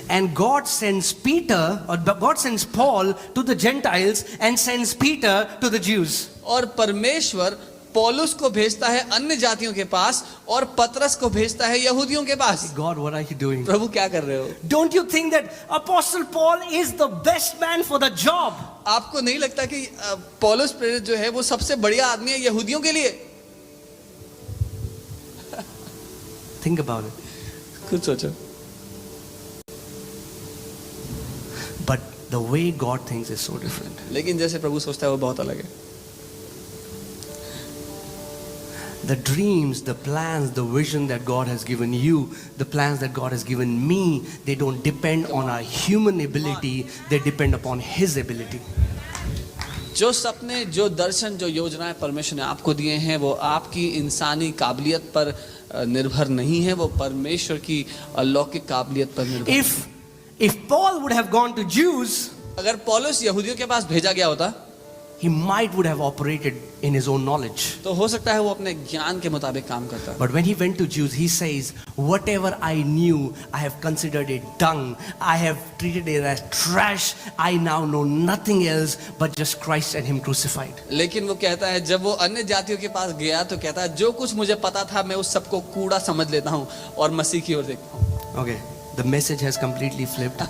And God sends God sends Paul to the Gentiles and sends Peter to the Jews. और परमेश्वर पौलुस को भेजता है अन्य जातियों के पास और पतरस को भेजता है यहूदियों के पास. God, what are you doing? प्रभु क्या कर रहे हो? Don't you think that Apostle Paul is the best man for the job? आपको नहीं लगता कि पौलुस प्रेरित जो है वो सबसे बढ़िया आदमी है यहूदियों के लिए? Think about it. खुद सोचो. But the way God thinks is so different. लेकिन जैसे प्रभु सोचता है वो बहुत अलग है. The dreams, the plans, the vision that God has given you, the plans that God has given me, they don't depend on our human ability, they depend upon His ability. जो सपने, जो दर्शन, जो योजनाएं परमेश्वर ने आपको दिए हैं वो आपकी इंसानी काबिलियत पर निर्भर नहीं है, वो परमेश्वर की अलौकिक काबिलियत पर निर्भर है. If Paul would have gone to Jews, अगर पौलुस यहूदियों के पास भेजा गया होता, he might would have operated in his own knowledge. तो हो सकता है वो अपने ज्ञान के मुताबिक काम करता है. But when he went to Jews, he says, whatever I knew, I have considered it dung. I have treated it as trash. I now know nothing else but just Christ and him crucified. लेकिन वो कहता है जब वो अन्य जातियों के पास गया तो कहता है जो कुछ मुझे पता था मैं उस सबको कूड़ा समझ लेता हूँ और मसीह की ओर देखता हूँ. Okay, the message has completely flipped.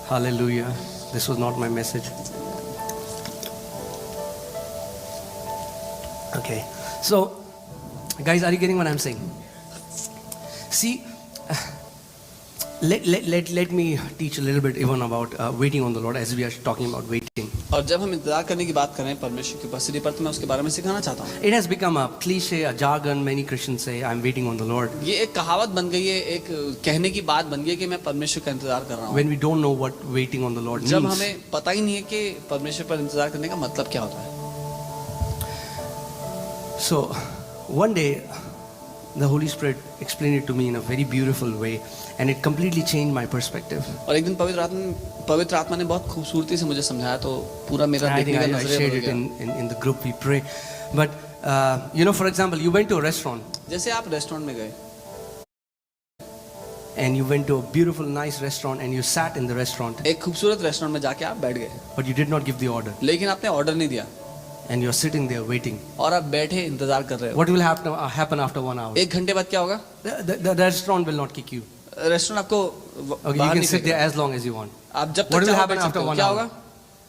Hallelujah. This was not my message. Okay, so guys, are you getting what I'm saying? See, let me teach a little bit even about waiting on the Lord as we are talking about waiting. और जब हम इंतजार करने की बात कर रहे हैं परमेश्वर की उपस्थिति पर तो मैं उसके बारे में सिखाना चाहता हूँ. It has become a cliche, a jargon. Many Christians say, "I'm waiting on the Lord." ये एक कहावत बन गई है, एक कहने की बात बन गई है कि मैं परमेश्वर का इंतजार कर रहा हूँ. When we don't know what waiting on the Lord जब means. हमें पता ही नहीं है कि परमेश्वर पर इंतजार करने का मतलब क्या होता है. So, one day, the Holy Spirit explained it to me in a very beautiful way, and it completely changed my perspective. और एक दिन पवित्र आत्मा ने बहुत खूबसूरती से मुझे समझाया तो पूरा मेरा I देखने think का I नजरिया shared बदल it गया. in the group we pray. But, for example, you went to a restaurant, जैसे आप रेस्टोरेंट में गए and you went to a beautiful, nice restaurant, and you sat in the restaurant, एक खूबसूरत restaurant में जाके आप बैठ गए but you did not give the order, लेकिन आपने ऑर्डर नहीं दिया and you're sitting there waiting. और आप बैठे इंतजार कर रहे हो. What will happen after 1 hour? एक घंटे बाद क्या होगा? The restaurant will not kick you. Restaurant आपको Okay, you बाहर can नहीं sit there फेंकेगा. as long as you want. आप जब What तक will चाहो happen बैठ सकते after हो. 1 क्या hour? होगा?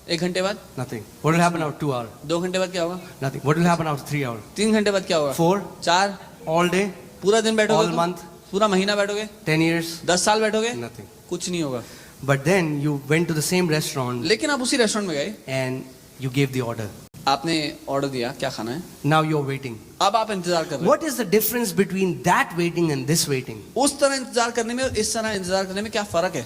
एक घंटे बाद, Nothing. What will happen after 2 hours? 2 घंटे बाद क्या होगा? Nothing. What will happen after 3 hours? 3 घंटे बाद क्या होगा? 4? 4? All day? पूरा दिन बैठोगे? All तुम? month? पूरा महीना बैठोगे? 10 years? 10 साल बैठोगे? Nothing. कुछ नहीं होगा. But then you went to the same restaurant लेकिन आप उसी रेस्टोरेंट में गए, and you gave the order. आपने ऑर्डर दिया क्या खाना है, Now you're waiting. अब आप इंतजार कर रहे हो. What is the difference between that waiting and this waiting? उस तरह इंतजार करने में और इस तरह इंतजार करने में क्या फर्क है?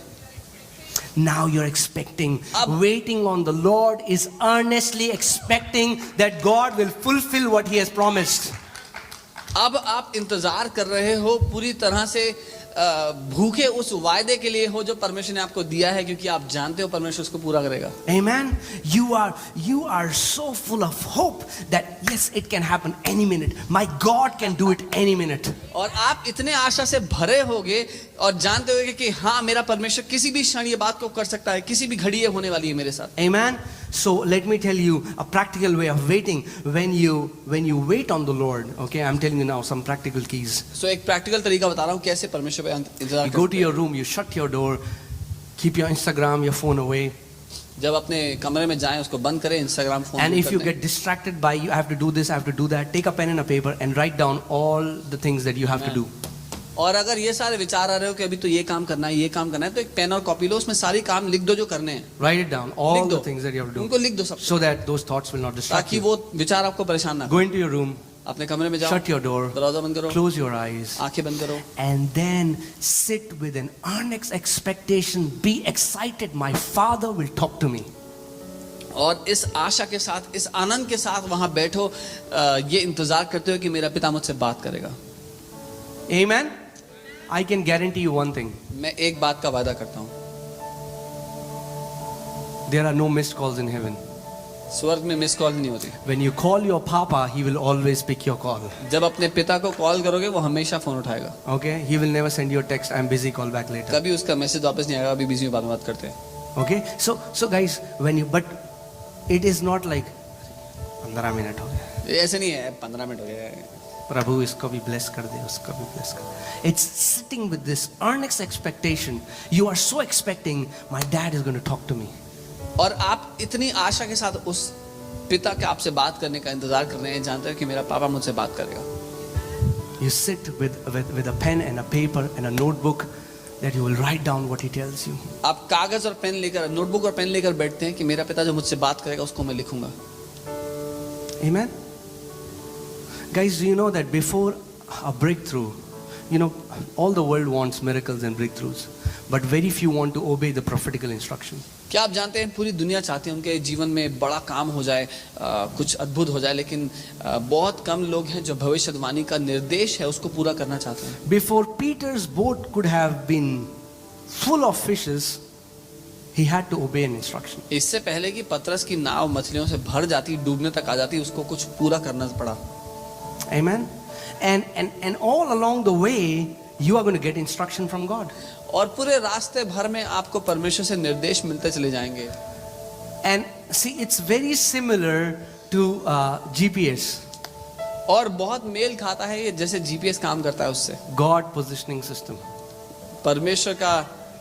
Now you're expecting. Ab- Waiting on the Lord is earnestly expecting that God will fulfill what He has promised. अब आप इंतजार कर रहे हो पूरी तरह से भूखे उस वायदे के लिए हो जो परमेश्वर ने आपको दिया है, क्योंकि आप जानते हो परमेश्वर उसको पूरा करेगा. Amen. You are so full of hope that yes, it can happen any minute. My God can do it any minute. और आप इतने आशा से भरे होगे और जानते होगे कि हाँ मेरा परमेश्वर किसी भी क्षण ये बात को कर सकता है, किसी भी घड़ी ये होने वाली है मेरे साथ. Amen. So let me tell you a practical way of waiting. When you wait on the Lord, okay, I'm telling you now some practical keys. So एक प्रैक्टिकल तरीका बता रहा हूँ कैसे परमेश्वर पे इंतजार You go to करते हैं. your room, you shut your door, keep your Instagram, your phone away. जब अपने कमरे में जाएं उसको बंद करें, Instagram phone And if you get distracted by you have to do this, I have to do that, take a pen and a paper and write down all the things that you have to do. और अगर ये सारे विचार आ रहे हो कि अभी तो ये काम करना है, ये काम करना है, तो एक पेन और कॉपी लो, उसमें सारी काम लिख दो जो करने हैं. Write it down, all लिख the दो. things that you have to उनको do, लिख दो सब, so that those thoughts will not distract ताकि you. वो विचार आपको परेशान ना Go into your room, अपने कमरे में जाओ, shut your door, दरवाजा बंद करो, close your eyes, आंखें बंद करो and then sit with an earnest expectation. Be excited, my Father will talk to me. और इस आशा के साथ, इस आनंद के साथ वहां बैठो, ये इंतजार करते हो कि मेरा पिता मुझसे बात करेगा. Amen. I can guarantee you one thing. मैं एक बात का वादा करता हूँ, There are no missed calls in heaven. स्वर्ग में मिस कॉल नहीं होती. When you call your Papa, He will always pick your call. जब अपने पिता को कॉल करोगे वो हमेशा फोन उठाएगा. Okay? He will never send you a text, I'm busy, call back later. कभी उसका मैसेज वापस नहीं आएगा, अभी बिजी में बात करते हैं. Okay? So guys, but it is not like 15 minute हो गए, ये ऐसे नहीं है 15 मिनट हो गए, प्रभु इसको भी bless कर दे, उसको भी bless कर दे. It's sitting with this earnest expectation. You are so expecting, my dad is going to talk to me. और आप इतनी आशा के साथ उस पिता के आपसे बात करने का इंतजार कर रहे हैं, जानते हैं कि मेरा पापा मुझसे बात करेगा. You sit with a pen and a paper and a notebook that you will write down what he tells you. आप कागज और पेन लेकर, नोटबुक और पेन लेकर बैठते हैं कि मेरा पिता जो मुझसे बात करेगा उसको मैं लिखूंगा. Amen. Guys, do you know that before a breakthrough, all the world wants miracles and breakthroughs, but very few want to obey the prophetical instruction. क्या आप जानते हैं पूरी दुनिया चाहती है उनके जीवन में बड़ा काम हो जाए, कुछ अद्भुत हो जाए, लेकिन बहुत कम लोग हैं जो भविष्यवाणी का निर्देश है उसको पूरा करना चाहते हैं. Before Peter's boat could have been full of fishes, he had to obey an instruction. इससे पहले कि पतरस की नाव मछलियों से भर जाती, डूबने तक आ जाती, उसको कुछ पूरा करना पड़ा. Amen. And all along the way, you are going to get instruction from God. और पूरे रास्ते भर में आपको परमेश्वर से निर्देश मिलते चले जाएंगे. And see, it's very similar to GPS. और बहुत मेल खाता है ये, जैसे जीपीएस काम करता है उससे. God positioning system. परमेश्वर का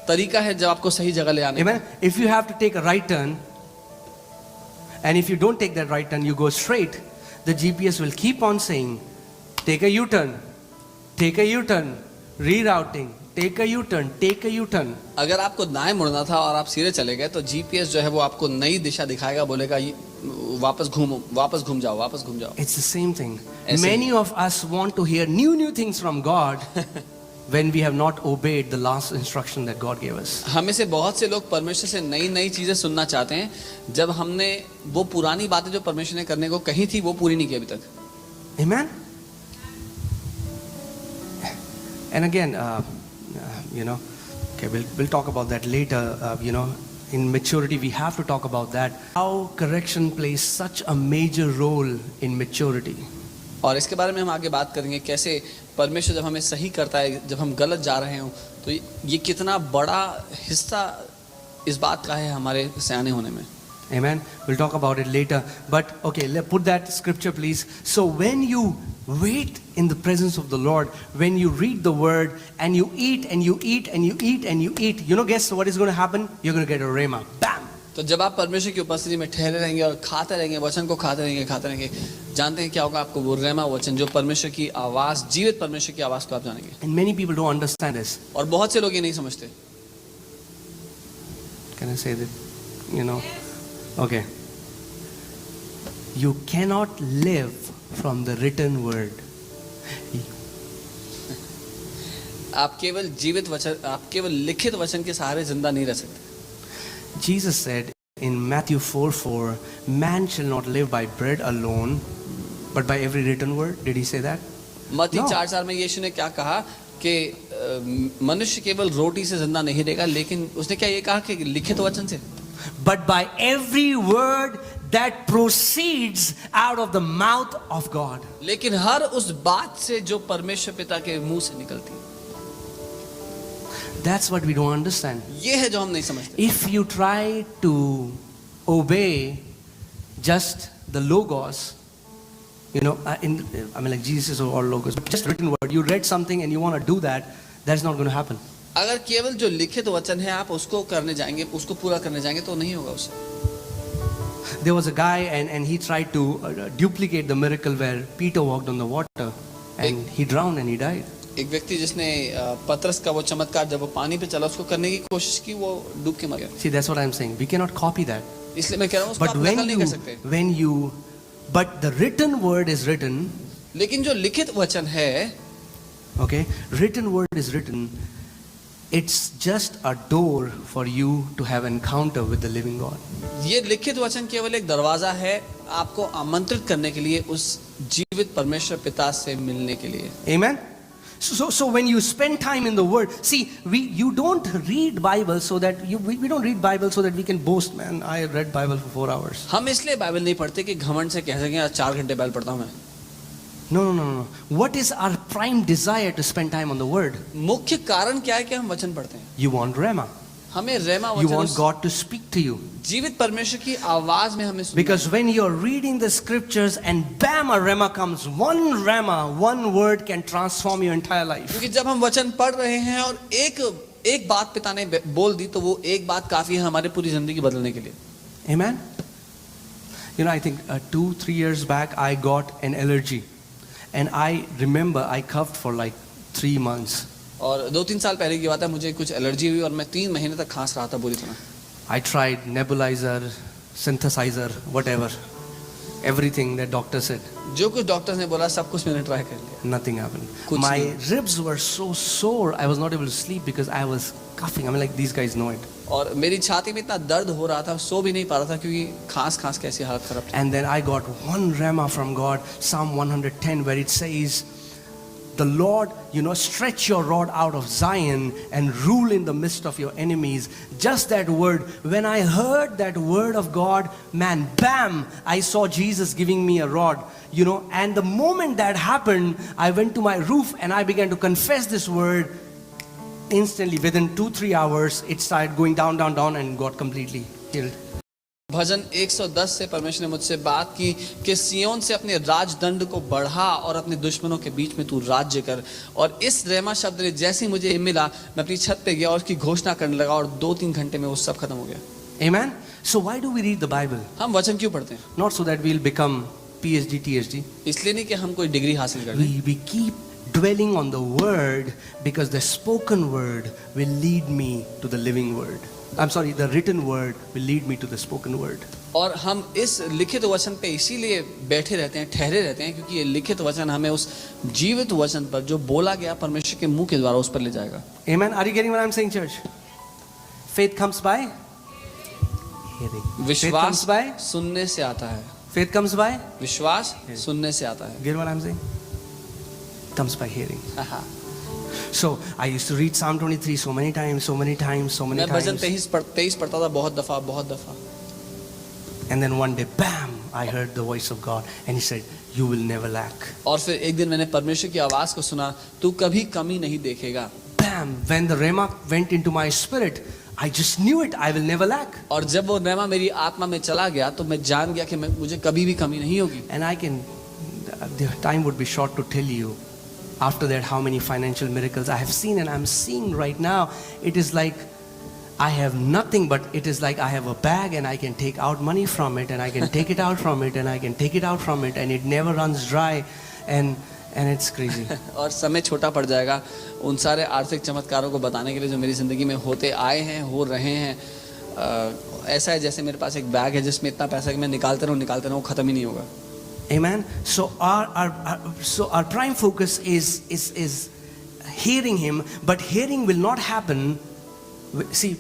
तरीका है जब आपको सही जगह ले आने. Amen. If you have to take a right turn, and if you don't take that right turn, you go straight, the GPS will keep on saying, take a U-turn, take a U-turn, rerouting, take a U-turn, take a U-turn. अगर आपको दाएं मुड़ना था और आप सीधे चले गए, तो जीपीएस जो है वो आपको नई दिशा दिखाएगा, बोलेगा वापस घूमो, वापस घूम जाओ, वापस घूम जाओ. It's the same thing. ऐसे Many of us want to hear new things from God when we have not obeyed the last instruction that God gave us. हमें से बहुत से लोग परमेश्वर से नई नई चीजें सुनना चाहते हैं, जब हमने वो पुरानी बातें जो परमेश्वर ने करने को कही थी वो पूरी नहीं की अभी तक. Amen. And again, okay, we'll talk about that later. In maturity, we have to talk about that. How correction plays such a major role in maturity. और इसके बारे में हम आगे बात करेंगे, कैसे परमेश्वर जब हमें सही करता है, जब हम गलत जा रहे हो, तो ये कितना बड़ा हिस्सा इस बात का है हमारे सयाने होने में. Amen. We'll talk about it later. But okay, let's put that scripture, please. So when you wait in the presence of the Lord, when you read the word and you eat and you eat and you eat and you eat, guess what is going to happen? You're going to get a rhema. Bam! तो जब आप परमेश्वर की उपस्थिति में ठहरे रहेंगे और खाते रहेंगे, वचन को खाते रहेंगे, जानते हैं क्या होगा? आपको वो रेमा वचन, जो परमेश्वर की आवाज, जीवित परमेश्वर की आवाज को आप जानेंगे. And many people don't understand this. और बहुत से लोग ये नहीं समझते. Can I say that? Okay. You cannot live from the written word. आप केवल जीवित वचन, आप केवल लिखित वचन के सहारे जिंदा नहीं रह सकते. Jesus said in Matthew 4:4, man shall not live by bread alone, but by every written word. Did he say that? मत्ती No. 4:4 में यीशु ने क्या कहा कि मनुष्य केवल रोटी से जिंदा नहीं रहेगा, लेकिन उसने क्या ये कहा कि लिखित वचन से? But by every word that proceeds out of the mouth of God. लेकिन हर उस बात से जो परमेश्वर पिता के मुंह से निकलती है. That's what we don't understand. ये है जो हम नहीं समझते. If you try to obey just the logos, like Jesus or logos, just written word, you read something and you want to do that, that's not going to happen. अगर केवल जो लिखित वचन है आप उसको करने जाएंगे, उसको पूरा करने जाएंगे, तो नहीं होगा उससे. There was a guy and he tried to duplicate the miracle where Peter walked on the water and he drowned and he died. एक व्यक्ति जिसने पतरस का वो चमत्कार जब वो पानी पे चला उसको करने की कोशिश की, वो डूब के मर गया. See, that's what I'm saying. We cannot copy that. इसलिए मैं कह रहा हूँ उसको But आप नकल नहीं कर सकते. but the written word is written. लेकिन जो लिखित वचन है, Okay, written word is written. It's just a door for you to have encounter with the living God. ये लिखित वचन केवल एक दरवाजा है आपको आमंत्रित करने के लिए उस जीवित परमेश्वर पिता से मिलने के लिए. Amen. So when you spend time in the Word, see, you don't read Bible so that we don't read Bible so that we can boast. Man, I read Bible for 4 hours. हम इसलिए Bible नहीं पढ़ते कि घमंड से कह सकें 4 घंटे बाइबल पढ़ता हूँ मैं. No. What is our prime desire to spend time on the Word? मुख्य कारण क्या है कि हम वचन पढ़ते हैं? You want Rhema. हमें रेमा You वचन, want God to speak to you. जीवित परमेश्वर की आवाज में हमें सुनना. Because when you're reading the scriptures and bam, a Rhema comes, one word can transform your entire life. क्योंकि जब हम वचन पढ़ रहे हैं और एक बात पिता ने बोल दी, तो वो एक बात काफी है हमारे पूरी जिंदगी बदलने के लिए. Amen. I think 2-3 years back I got an allergy, and I remember I coughed for like 3 months. और 2-3 साल पहले की बात है, मुझे कुछ एलर्जी हुई और मैं 3 महीने तक खांस रहा था बुरी तरह. I tried nebulizer, synthesizer, whatever, everything that doctor said. जो कुछ डॉक्टर्स ने बोला सब कुछ मैंने ट्राई कर लिया. Nothing happened. कुछ My नहीं. ribs were so sore, I was not able to sleep because I was coughing. I mean, like, these guys know it. और मेरी छाती में इतना दर्द हो रहा था, सो भी नहीं पा रहा था क्योंकि खांस के ऐसी हालत खराब थी. And then I got one rhema from God, Psalm 110, where it says, the Lord, stretch your rod out of Zion and rule in the midst of your enemies. Just that word, when I heard that word of God, man, bam, I saw Jesus giving me a rod, and the moment that happened, I went to my roof and I began to confess this word. Instantly, within 2-3 hours, it started going down, down, down and got completely healed. भजन 110 से परमेश्वर ने मुझसे बात की कि सियोन से अपने राजदंड को बढ़ा और अपने दुश्मनों के बीच में तू राज्य कर। और इस रेमा शब्द ने जैसे ही मुझे मिला, मैं अपनी छत पे गया और उसकी घोषणा करने लगा और 2-3 घंटे में वो सब खत्म हो गया। Amen. So why do we read the Bible? हम वचन क्यों पढ़ते हैं? Not so that we'll become PhD, THD. इसलिए नहीं कि हम कोई डिग्री हासिल कर लें। We keep dwelling on the word because the spoken word will lead me to the living word. I'm sorry, the written word will lead me to the spoken word. और हम इस लिखित वचन पे इसीलिए बैठे रहते हैं, ठहरे रहते हैं, क्योंकि ये लिखित वचन हमें उस जीवित वचन पर जो बोला गया परमेश्वर के मुंह के द्वारा उस पर ले जाएगा। Amen. Are you getting what I'm saying, church? Faith comes by hearing. विश्वास सुनने से आता है। Faith comes by? विश्वास सुनने से आता है। Get what I'm saying? Comes by hearing. So I used to read Psalm 23 so many times. मैं भजन 23 पढ़ता था बहुत दफा। And then one day, bam, I heard the voice of God and He said, you will never lack. और फिर एक दिन मैंने परमेश्वर की आवाज को सुना, तू कभी कमी नहीं देखेगा। Bam, when the Rhema went into my spirit, I just knew it, I will never lack. और जब वो रेमा मेरी आत्मा में चला गया तो मैं जान गया कि मुझे कभी भी कमी नहीं होगी। And the time would be short to tell you after that how many financial miracles I have seen and I'm seeing right now. It is like I have nothing, but it is like I have a bag and I can take out money from it and I can take it out from it and I can take it out from it and it never runs dry and it's crazy. और समय छोटा पड़ जाएगा उन सारे आर्थिक चमत्कारों को बताने के लिए जो मेरी जिंदगी में होते आए हैं, हो रहे हैं। ऐसा है जैसे मेरे पास एक बैग है जिसमें इतना पैसा है कि मैं निकालते रहूं, वो खत्म ही नहीं होगा। Amen. So our prime focus is hearing Him, but hearing will not happen. See,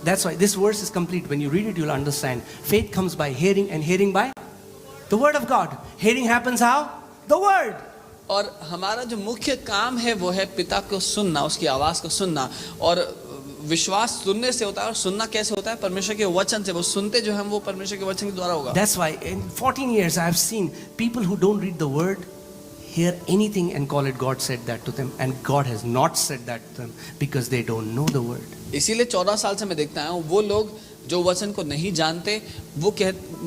that's why this verse is complete. When you read it, you'll understand. Faith comes by hearing, and hearing by the word of God. Hearing happens how? The word. और हमारा जो मुख्य काम है वो है पिता को सुनना, उसकी आवाज को सुनना। और विश्वास सुनने से होता है और सुनना कैसे होता है? परमेश्वर के वचन से। वो सुनते जो हम वो परमेश्वर के वचन के द्वारा होगा। That's why in 14 years I have seen people who don't read the word hear anything and call it God said that to them, and God has not said that to them because they don't know the word. इसीलिए 14 साल से मैं देखता हूँ वो लोग जो वचन को नहीं जानते वो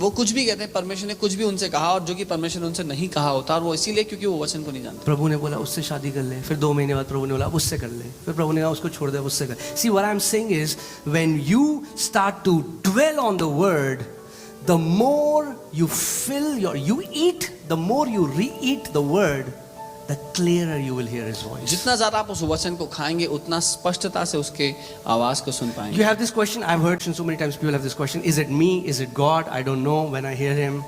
कुछ भी कहते हैं परमेश्वर ने कुछ भी उनसे कहा, और जो कि परमेश्वर ने उनसे नहीं कहा होता, और वो इसीलिए क्योंकि वो वचन को नहीं जानते। प्रभु ने बोला उससे शादी कर ले, फिर 2 महीने बाद प्रभु ने बोला उससे कर ले, फिर प्रभु ने कहा उसको छोड़ दे, उससे कर। See, what I'm saying is when you start to dwell on the word, the more you eat, the more you re-eat the word, the clearer you will hear His voice. जितना ज़्यादा आप उस वचन को खाएंगे उतना स्पष्टता से उसके आवाज को सुन पाएंगे। You have this question, I've heard so many times people have this question, is it me, is it God? I don't know when I hear Him.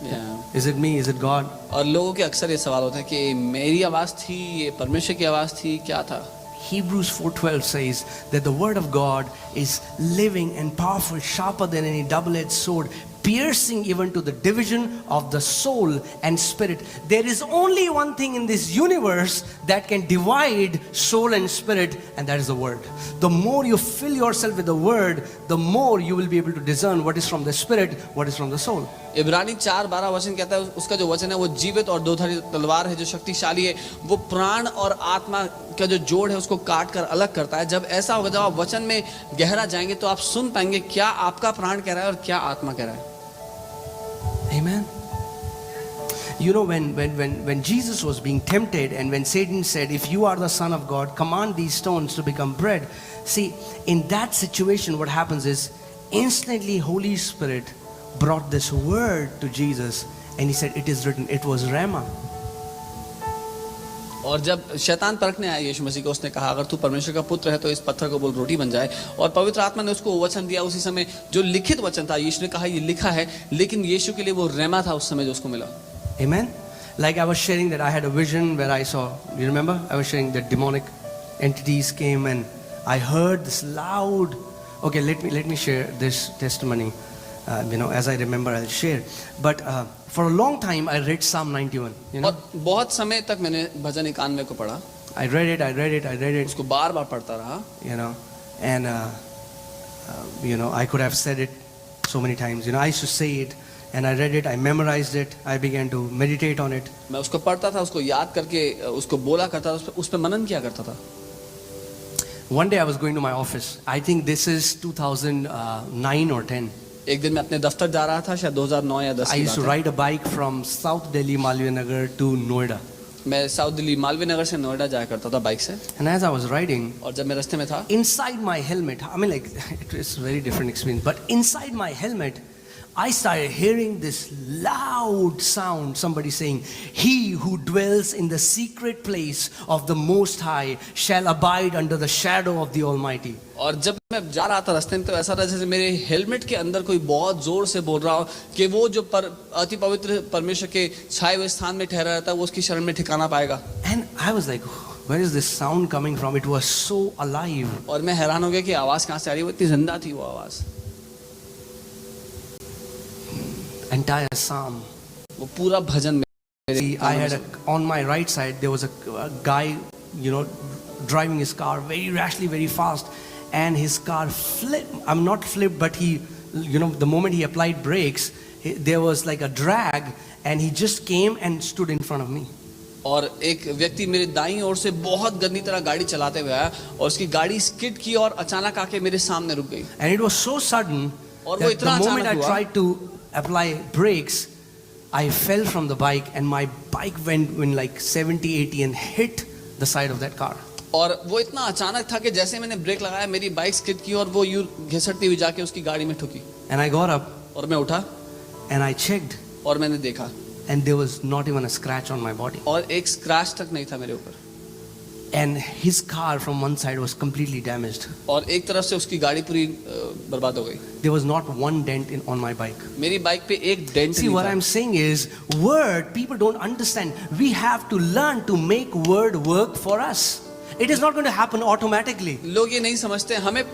Yeah. Is it me, is it God? और लोगों के अक्सर ये सवाल होते हैं कि मेरी आवाज थी, ये परमेश्वर की आवाज थी, क्या था? Hebrews 4:12 says that the word of God is living and powerful, sharper than any double-edged sword, piercing even to the division of the soul and spirit. There is only one thing in this universe that can divide soul and spirit, and that is the word. The more you fill yourself with the word, the more you will be able to discern what is from the spirit, what is from the soul. इब्रानी 4:12 वचन कहता है, उसका जो वचन है वो जीवित और दोधारी तलवार है जो शक्तिशाली है, वो प्राण और आत्मा का जो जोड़ है उसको काट कर अलग करता है। जब ऐसा होगा, जब आप वचन में गहरा जाएंगे तो आप सुन पाएंगे क्या आपका प्राण कह रहा है और क्या आत्मा कह रहा है। Amen. You know, when Jesus was being tempted and when Satan said, if you are the Son of God, command these stones to become bread. See, in that situation what happens is instantly Holy Spirit brought this word to Jesus and He said, it is written, it was Rhema. और जब शैतान परखने आया यीशु मसीह को, उसने कहा अगर तू परमेश्वर का पुत्र है तो इस पत्थर को बोल रोटी बन जाए। और पवित्र आत्मा ने उसको वचन दिया। उसी समय जो लिखित वचन था, यीशु ने कहा ये लिखा है, लेकिन यीशु के लिए वो रेमा था उस समय जो उसको मिला। Amen. Like I was sharing that I had a vision where I saw, you remember? I was sharing that demonic entities came and I heard this loud. Okay, let me share this testimony. as I remember, I'll share. But for a long time, I read Psalm 91. और बहुत समय तक मैंने भजन 91 को पढ़ा, I read it. उसको बार बार पढ़ता रहा, And I could have said it so many times. I used to say it, and I read it, I memorized it, I began to meditate on it. मैं उसको पढ़ता था, उसको याद करके उसको बोला करता था, उस पर मनन किया करता था. One day I was going to my office. I think this is 2009 or 10. एक दिन मैं अपने दफ्तर जा रहा था, शायद 2009 या 10 I की used to बात है. ride a bike from South Delhi, Malviya Nagar to Noida. मैं साउथ दिल्ली मालवीय नगर से नोएडा जाया करता था बाइक से, And as I was riding, और जब मैं रास्ते में था, inside my helmet, I mean, like, it was a very different experience, but inside my helmet, I started hearing this loud sound, somebody saying, "He who dwells in the secret place of the Most High shall abide under the shadow of the Almighty." और जब मैं जा रहा था रास्ते में, तो ऐसा था जैसे मेरे हेलमेट के अंदर कोई बहुत जोर से बोल रहा हो कि वो जो अति पवित्र परमेश्वर के छाए हुए स्थान में ठहरा रहता है, वो उसकी शरण में ठिकाना पाएगा. And I was like, where is this sound coming from? It was so alive. और मैं हैरान हो गया कि आवाज कहाँ से आ रही है, वो इतनी जिंदा थी वो आवाज. Entire psalm. वो पूरा भजन मेरे See, I had on my right side, there was a guy, driving his car very rashly, very fast, and his car flipped. I'm not flipped, but he, the moment he applied brakes, there was like a drag, and he just came and stood in front of me. और एक व्यक्ति मेरे दाईं ओर से बहुत गंदी तरह गाड़ी चलाते हुए आया, और उसकी गाड़ी स्किड की और अचानक आके मेरे सामने रुक गई. And it was so sudden और वो that the इतना moment I अचानक हुआ, tried to apply brakes, I fell from the bike, and my bike went like 70, 80 and hit the side of that car. और वो इतना अचानक था कि जैसे मैंने ब्रेक लगाया, मेरी बाइक स्किड की और वो यूं घिसटती हुई जाके उसकी गाड़ी में ठुकी. And I got up और मैं उठा and I checked, और मैंने देखा, and there was not even a scratch on my body. और एक स्क्रैच तक नहीं था मेरे ऊपर. And his car from one side was completely damaged. और एक तरफ से उसकी गाड़ी पूरी बर्बाद हो गई. There was not one dent on my bike. मेरी बाइक पे एक डेंट See, नहीं what था. I'm saying is, word, people don't understand. We have to learn to make word work for us. It is not going to happen automatically. लोग ये नहीं समझते, हमें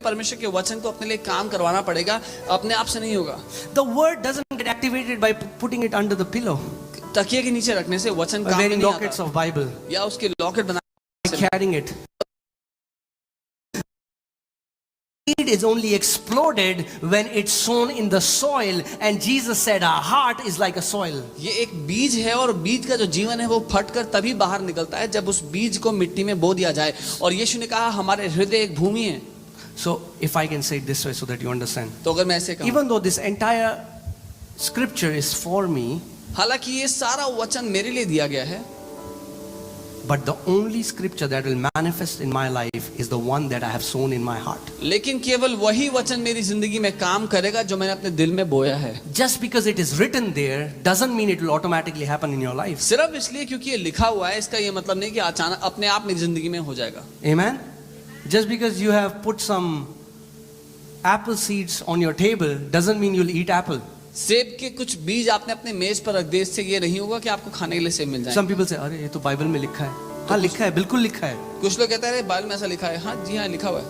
परमेश्वर के वचन को अपने लिए काम करवाना पड़ेगा, अपने आप से नहीं होगा. The word doesn't get activated by putting it under the pillow, तकिए के नीचे रखने से वचन by काम में wearing नहीं lockets आता, of Bible, या उसके लॉकेट by बना. carrying it. Seed is only exploded when it's sown in the soil, and Jesus said our heart is like a soil. ये एक बीज है, और बीज का जो जीवन है वो फटकर तभी बाहर निकलता है जब उस बीज को मिट्टी में बो दिया जाए. और यीशु ने कहा हमारे हृदय एक भूमि है. So if I can say it this way so that you understand, तो अगर मैं ऐसे कहूं, even though this entire scripture is for me, हालांकि ये सारा वचन मेरे लिए दिया गया है, but the only scripture that will manifest in my life is the one that I have sown in my heart. लेकिन केवल वही वचन मेरी जिंदगी में काम करेगा जो मैंने अपने दिल में बोया है. Just because it is written there doesn't mean it will automatically happen in your life. सिर्फ इसलिए क्योंकि ये लिखा हुआ है, इसका ये मतलब नहीं कि अचानक अपने आप मेरी जिंदगी में हो जाएगा. Amen? Just because you have put some apple seeds on your table doesn't mean you'll eat apple. सेब के कुछ बीज आपने अपने मेज पर रख दिए, इससे ये नहीं होगा कि आपको खाने के लिए सेब मिल जाए. Some people say, अरे ये तो बाइबल में लिखा है. हाँ लिखा है, बिल्कुल लिखा है. कुछ लोग कहते हैं बाइबल में ऐसा लिखा है. हाँ जी हाँ, लिखा हुआ है,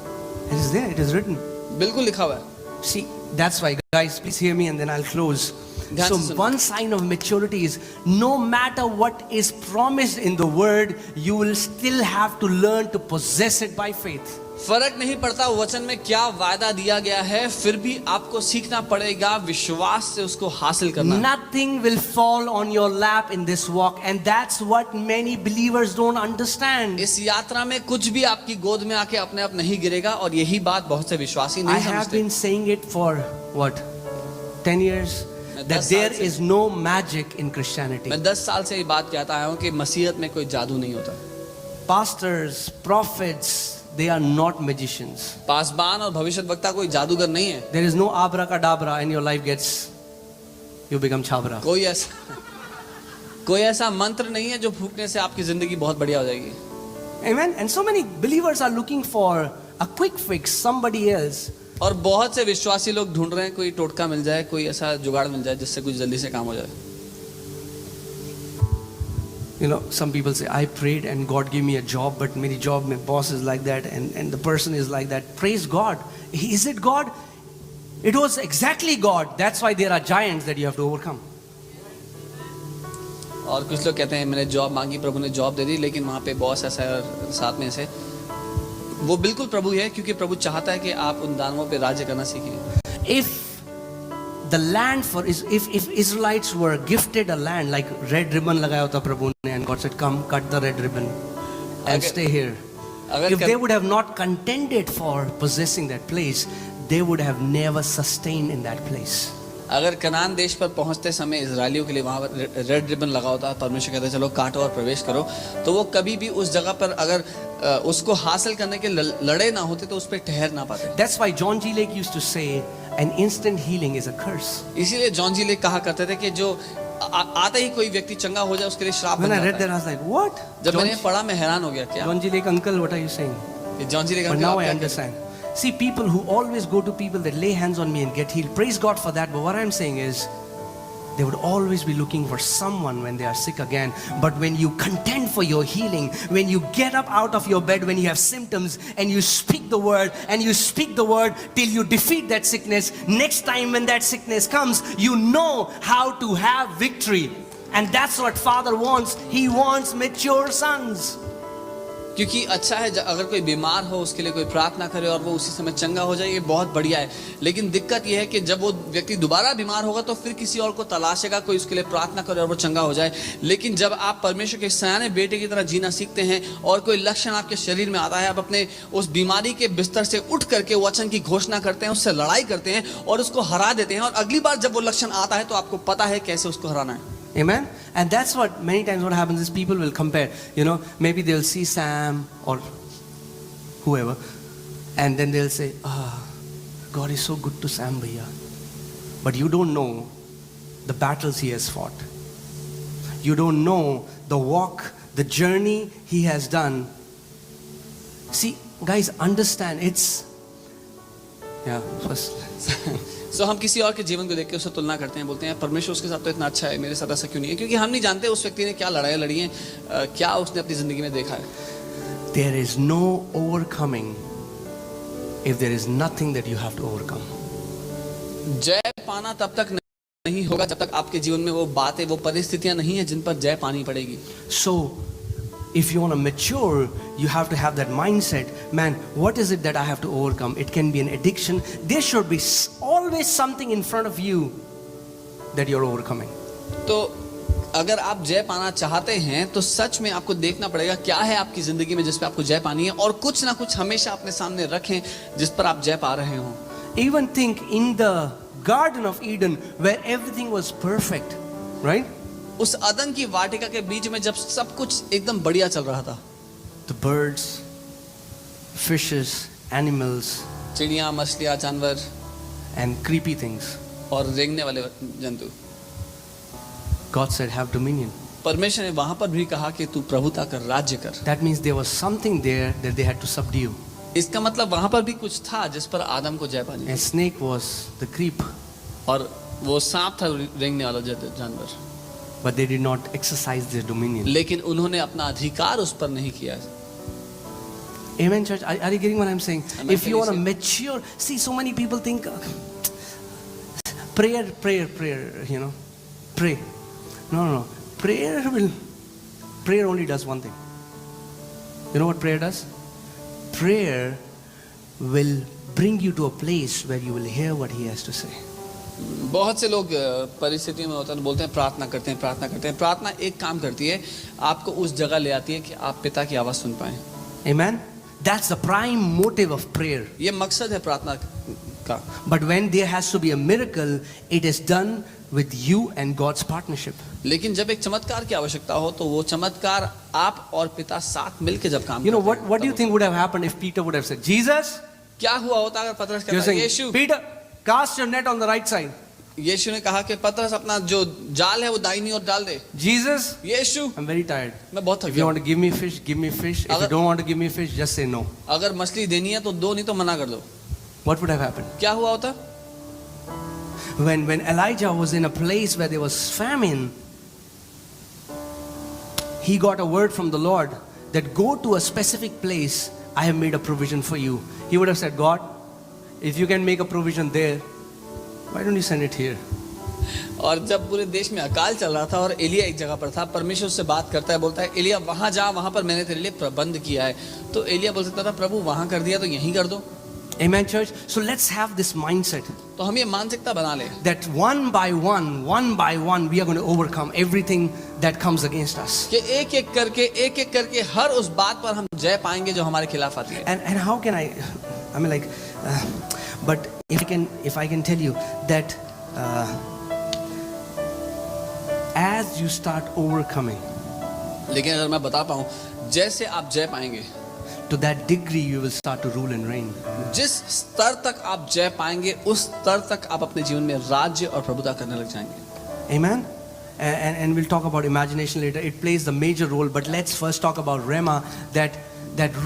It is there, it is written. बिल्कुल लिखा हुआ है. See, that's why, guys, please hear me and then I'll close. ध्यान So से सुनो. one sign of maturity is no matter what is promised in the word, you will still have to learn to possess it by faith. फर्क नहीं पड़ता वचन में क्या वायदा दिया गया है, फिर भी आपको सीखना पड़ेगा विश्वास से उसको हासिल करना. Nothing will fall on your lap in this walk, and that's what many believers don't understand. इस यात्रा में कुछ भी आपकी गोद में आके अपने आप नहीं गिरेगा, और यही बात बहुत से विश्वासी I नहीं have समझते. been saying it for what, 10 years, मैं that 10 there साल से- is no magic in Christianity. मैं 10 साल से ये बात कहता आया हूँ कि मसीहत में कोई जादू नहीं होता. Pastors, prophets, they are not magicians. पासबान और भविष्यद्वक्ता कोई जादूगर नहीं है. There is no abracadabra and your life gets, you become chabra. कोई ऐसा मंत्र नहीं है जो फूकने से आपकी जिंदगी बहुत बढ़िया हो जाएगी. Amen. And so many believers are looking for a quick fix, somebody else. और बहुत से विश्वासी लोग ढूंढ रहे हैं कोई टोटका मिल जाए, कोई ऐसा जुगाड़ मिल जाए जिससे कुछ जल्दी से काम हो जाए. Some people say, I prayed and God gave me a job, but my boss is like that, and the person is like that. Praise God. Is it God? It was exactly God. That's why there are giants that you have to overcome. और कुछ लोग कहते हैं मैंने job मांगी, प्रभु ने job दे दी, लेकिन वहाँ पे बॉस ऐसा है और साथ में ऐसे। वो बिल्कुल प्रभु है, क्योंकि प्रभु चाहता है कि आप उन दानवों पे राज्य करना सीखिए। If the land for if Israelites were gifted a land like red ribbon लगाया होता प्रभु ने, and God said come cut the red ribbon and stay here. If they would have not contended for possessing that place, they would have never sustained in that place. अगर कनान देश पर पहुंचते समय इजरायलियों के लिए वहां पर रेड रिबन लगा होता, परमेश्वर कहता चलो काटो और प्रवेश करो, तो वो कभी भी उस जगह पर अगर उसको हासिल करने के लड़े ना होते तो उस पर ठहर ना पाते। That's why John G. Lake used to say an instant healing is a curse. इसीलिए जॉन जी लेक कहा करते थे कि जो आता ही कोई व्यक्ति चंगा हो जाए उसके लिए श्राप बन When I जाता read that, I was like, what? जब मैंने पढ़ा मैं हैरान हो गया, क्या John G. Lake uncle, what are you saying? John ji लेक But now I understand. See, people who always go to people that lay hands on me and get healed, praise God for that. But what I'm saying is, they would always be looking for someone when they are sick again. But when you contend for your healing, when you get up out of your bed, when you have symptoms and you speak the word, and you speak the word till you defeat that sickness, next time when that sickness comes, you know how to have victory. And that's what Father wants. He wants mature sons. क्योंकि अच्छा है अगर कोई बीमार हो उसके लिए कोई प्रार्थना करे और वो उसी समय चंगा हो जाए, ये बहुत बढ़िया है। लेकिन दिक्कत ये है कि जब वो व्यक्ति दोबारा बीमार होगा तो फिर किसी और को तलाशेगा कोई उसके लिए प्रार्थना करे और वो चंगा हो जाए। लेकिन जब आप परमेश्वर के सयाने बेटे की तरह जीना सीखते हैं और कोई लक्षण आपके शरीर में आता है, आप अपने उस बीमारी के बिस्तर से उठ करके वचन की घोषणा करते हैं, उससे लड़ाई करते हैं और उसको हरा देते हैं, और अगली बार जब वो लक्षण आता है तो आपको पता है कैसे उसको हराना है। Amen. And that's what many times what happens is people will compare, maybe they'll see Sam or whoever, and then they'll say, God is so good to Sam Bhaiya. But you don't know the battles he has fought. You don't know the walk, the journey he has done. See, guys, understand, So, हम किसी और के जीवन को देख के उससे तुलना करते हैं, बोलते हैं परमेश्वर उसके साथ तो इतना अच्छा है, मेरे साथ ऐसा क्यों नहीं है? क्योंकि हम नहीं जानते उस व्यक्ति ने क्या लड़ाई लड़ी है, क्या उसने अपनी जिंदगी में देखा है। There is no overcoming if there is nothing that you have to overcome. जय पाना तब तक नहीं होगा जब तक आपके जीवन में वो बातें, वो परिस्थितियां नहीं है जिन पर जय पानी पड़ेगी। So, if you want to mature, you have to have that mindset. Man, what is it that I have to overcome? It can be an addiction. There should be always something in front of you that you're overcoming. तो अगर आप जय पाना चाहते हैं तो सच में आपको देखना पड़ेगा क्या है आपकी जिंदगी में जिस पे आपको जय पानी है, और कुछ ना कुछ हमेशा अपने सामने रखें जिस पर आप जय पा रहे हो। Even think in the Garden of Eden where everything was perfect, right? उस अदन की वाटिका के बीच में जब सब कुछ एकदम बढ़िया चल रहा था, the birds, fishes, animals, चिड़िया, मछलियां, जानवर and creepy things, और रेंगने वाले जंतु, God said have dominion. परमेश्वर ने वहां पर भी कहा कि तू प्रभुता कर, राज्य कर। That means there was something there that they had to subdue. इसका मतलब वहां पर भी कुछ था जिस पर आदम को जय पानी। And snake was the creep, और वो सांप था, रेंगने वाला जानवर। but they did not exercise their dominion. लेकिन उन्होंने अपना अधिकार उस पर नहीं किया। Amen, church. Are you getting what I'm saying? Amen. If you want to mature, see, so many people think prayer, pray. No. Prayer only does one thing. You know what prayer does? Prayer will bring you to a place where you will hear what he has to say. बहुत से लोग परिस्थिति में होता है बोलते हैं प्रार्थना करते हैं। प्रार्थना एक काम करती है, आपको उस जगह ले आती है कि आप पिता की आवाज सुन पाएं। Amen. That's the prime motive of prayer. ये मकसद है प्रार्थना का। But when there has to be a miracle, it is done with you and God's partnership. लेकिन जब एक चमत्कार की आवश्यकता हो तो वो चमत्कार आप और पिता साथ मिलकर जब काम You know what do you think would have happened if Peter would have said, Jesus? क्या हुआ होता अगर पतरस You're कहता saying, Yeshu, Peter, cast your net on the right side. यीशु ने कहा कि पतरस अपना जो जाल है वो दाहिनी ओर डाल दे। Jesus, Yeshu, I'm very tired. मैं बहुत थक If you गया। want to give me fish, give me fish. If you don't want to give me fish, just say no. अगर मछली देनी है तो दो, नहीं तो मना कर दो। What would have happened? क्या हुआ होता? When Elijah was in a place where there was famine, he got a word from the Lord that go to a specific place, I have made a provision for you. He would have said, God, if you can make a provision there, Why don't you send it here? और जब पूरे देश में अकाल चल रहा था और एलिया एक जगह पर था, परमेश्वर उससे बात करता है, बोलता है एलिया वहां जा, वहां पर मैंने तेरे लिए प्रबंध किया है। तो एलिया बोल सकता था प्रभु वहां कर दिया तो यहीं कर दो। Amen, church. So let's have this mindset तो हम ये मानसिकता बना ले that one by one, we are going to overcome everything that comes against us. कि एक एक करके हर उस बात पर हम जय पाएंगे जो हमारे खिलाफ आती है। And how can I mean like, but if I can tell you that as you start overcoming, लेकिन अगर मैं बता पाऊं, जैसे आप जय पाएंगे, to that degree you will start to rule and reign. जिस स्तर तक आप जय पाएंगे उस स्तर तक आप अपने जीवन में राज्य और प्रभुता करने लग जाएंगे। Amen. And we'll talk about imagination later. It plays the major role, but let's first talk about Rema, that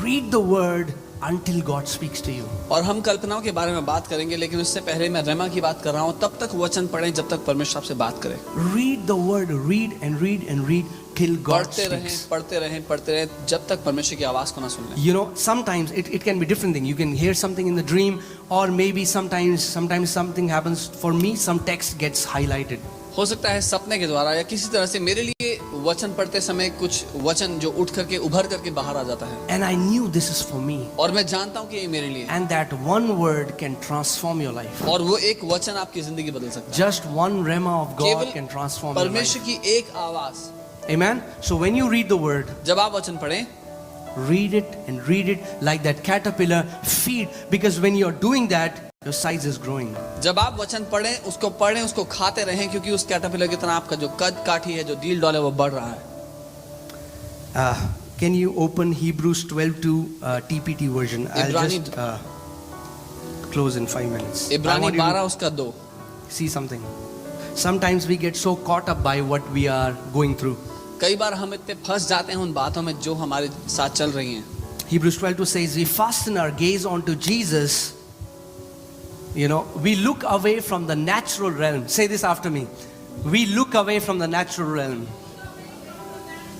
read the word until God speaks to you. और हम कल्पनाओं के बारे में बात करेंगे, लेकिन उससे पहले मैं रेमा की बात कर रहा हूँ। तब तक वचन पढ़ें जब तक परमेश्वर आपसे बात करे। Read the word, read and read and read till God speaks. पढ़ते रहें जब तक परमेश्वर की आवाज को ना सुन लें। You know, sometimes it can be different thing. You can hear something in the dream, or maybe sometimes something happens. For me, some text gets highlighted. हो सकता है सपने के द्वारा या किसी तरह से मेरे लिए वचन पढ़ते समय कुछ वचन जो उठ करके उभर करके बाहर आ जाता है। And I knew this is for me. और मैं जानता हूँ कि ये मेरे लिए। And that one word can transform your life. और वो एक वचन आपकी जिंदगी बदल सकता है। Just one rema of God can transform your life. परमेश्वर की एक आवाज। Amen. So when you read the word, जब आप वचन पढ़ें, read it like that caterpillar feed, because when you're doing that, your size is growing. जब आप वचन पढ़ें उसको खाते रहें, क्योंकि उस कैटरपिलर की तरह आपका जो कद काठी है, जो डील डॉल है, वो बढ़ रहा है। Can you open Hebrews 12:2 TPT version? I'll just close in 5 minutes. इब्रानी 12 उसका 2। See something. Sometimes we get so caught up by what we are going through. कई बार हम इतने फंस जाते हैं उन बातों में जो हमारे साथ चल रही हैं। Hebrews 12:2 says, we fasten our gaze onto Jesus. You know, we look away from the natural realm. Say this after me. We look away from the natural realm.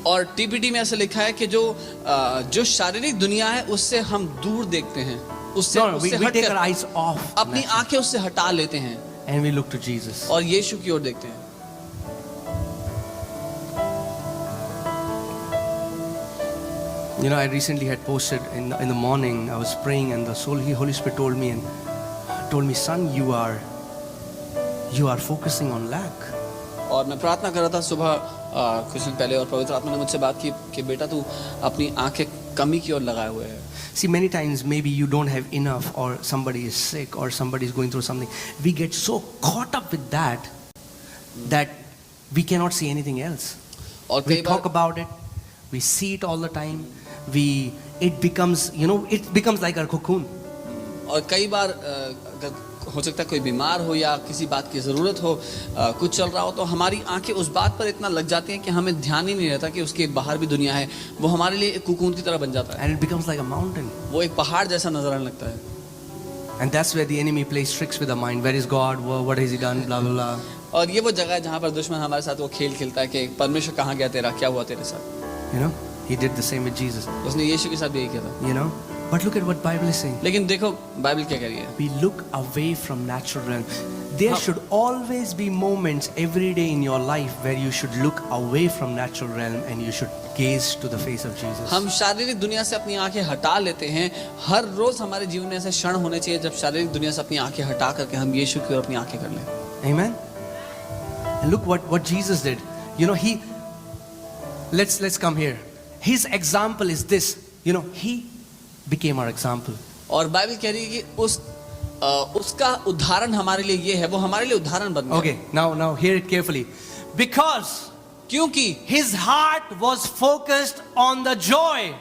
और टीपीटी में ऐसा लिखा है कि जो शारीरिक दुनिया है उससे हम दूर देखते हैं, उससे we take our eyes off. अपनी आंखें उससे हटा लेते हैं and we look to Jesus. और यीशु की ओर देखते हैं। You know, I recently had posted in the morning. I was praying, and the Holy Spirit told me, son, you are focusing on lack. और मैं प्रार्थना कर रहा था सुबह कुछ दिन पहले, और पवित्र आत्मा ने मुझसे बात की कि बेटा तू अपनी आंखें कमी की ओर लगाए हुए है। See, many times maybe you don't have enough, or somebody is sick, or somebody is going through something. We get so caught up with that we cannot see anything else. और we talk about it, we see it all the time. It becomes like our cocoon. और कई बार हो सकता है कोई बीमार हो या किसी बात की ज़रूरत हो, कुछ चल रहा हो, तो हमारी आंखें उस बात पर इतना लग जाती हैं कि हमें ध्यान ही नहीं रहता कि उसके बाहर भी दुनिया है। वो हमारे लिए एक कुकून की तरह बन जाता है। And it becomes like a mountain. वो एक पहाड़ जैसा नजर आने लगता है। And that's where the enemy plays tricks with the mind. Where is God? What has he done? Blah blah blah. और ये वो जगह है जहाँ पर दुश्मन हमारे साथ वो खेल खेलता है कि परमेश्वर कहाँ गया तेरा, क्या हुआ तेरे साथ। You know, he did the same with Jesus. उसने यीशु के साथ भी यही किया था। You know, but look at what Bible is saying. लेकिन देखो बाइबल क्या कह रही है। We look away from natural realm. There should always be moments every day in your life where you should look away from natural realm and you should gaze to the face of Jesus. हम शारीरिक दुनिया से अपनी आंखें हटा लेते हैं। हर रोज हमारे जीवन में ऐसे क्षण होने चाहिए जब शारीरिक दुनिया से अपनी आंखें हटा करके हम यीशु की ओर अपनी आंखें कर लें। Amen. And look what Jesus did. You know, let's come here. His example is this. You know, he became our example. और बाइबल कह रही है कि उसका उदाहरण हमारे लिए ये है, वो हमारे लिए उदाहरण बन गया। Okay, now hear it carefully. Because क्योंकि his heart was focused on the joy.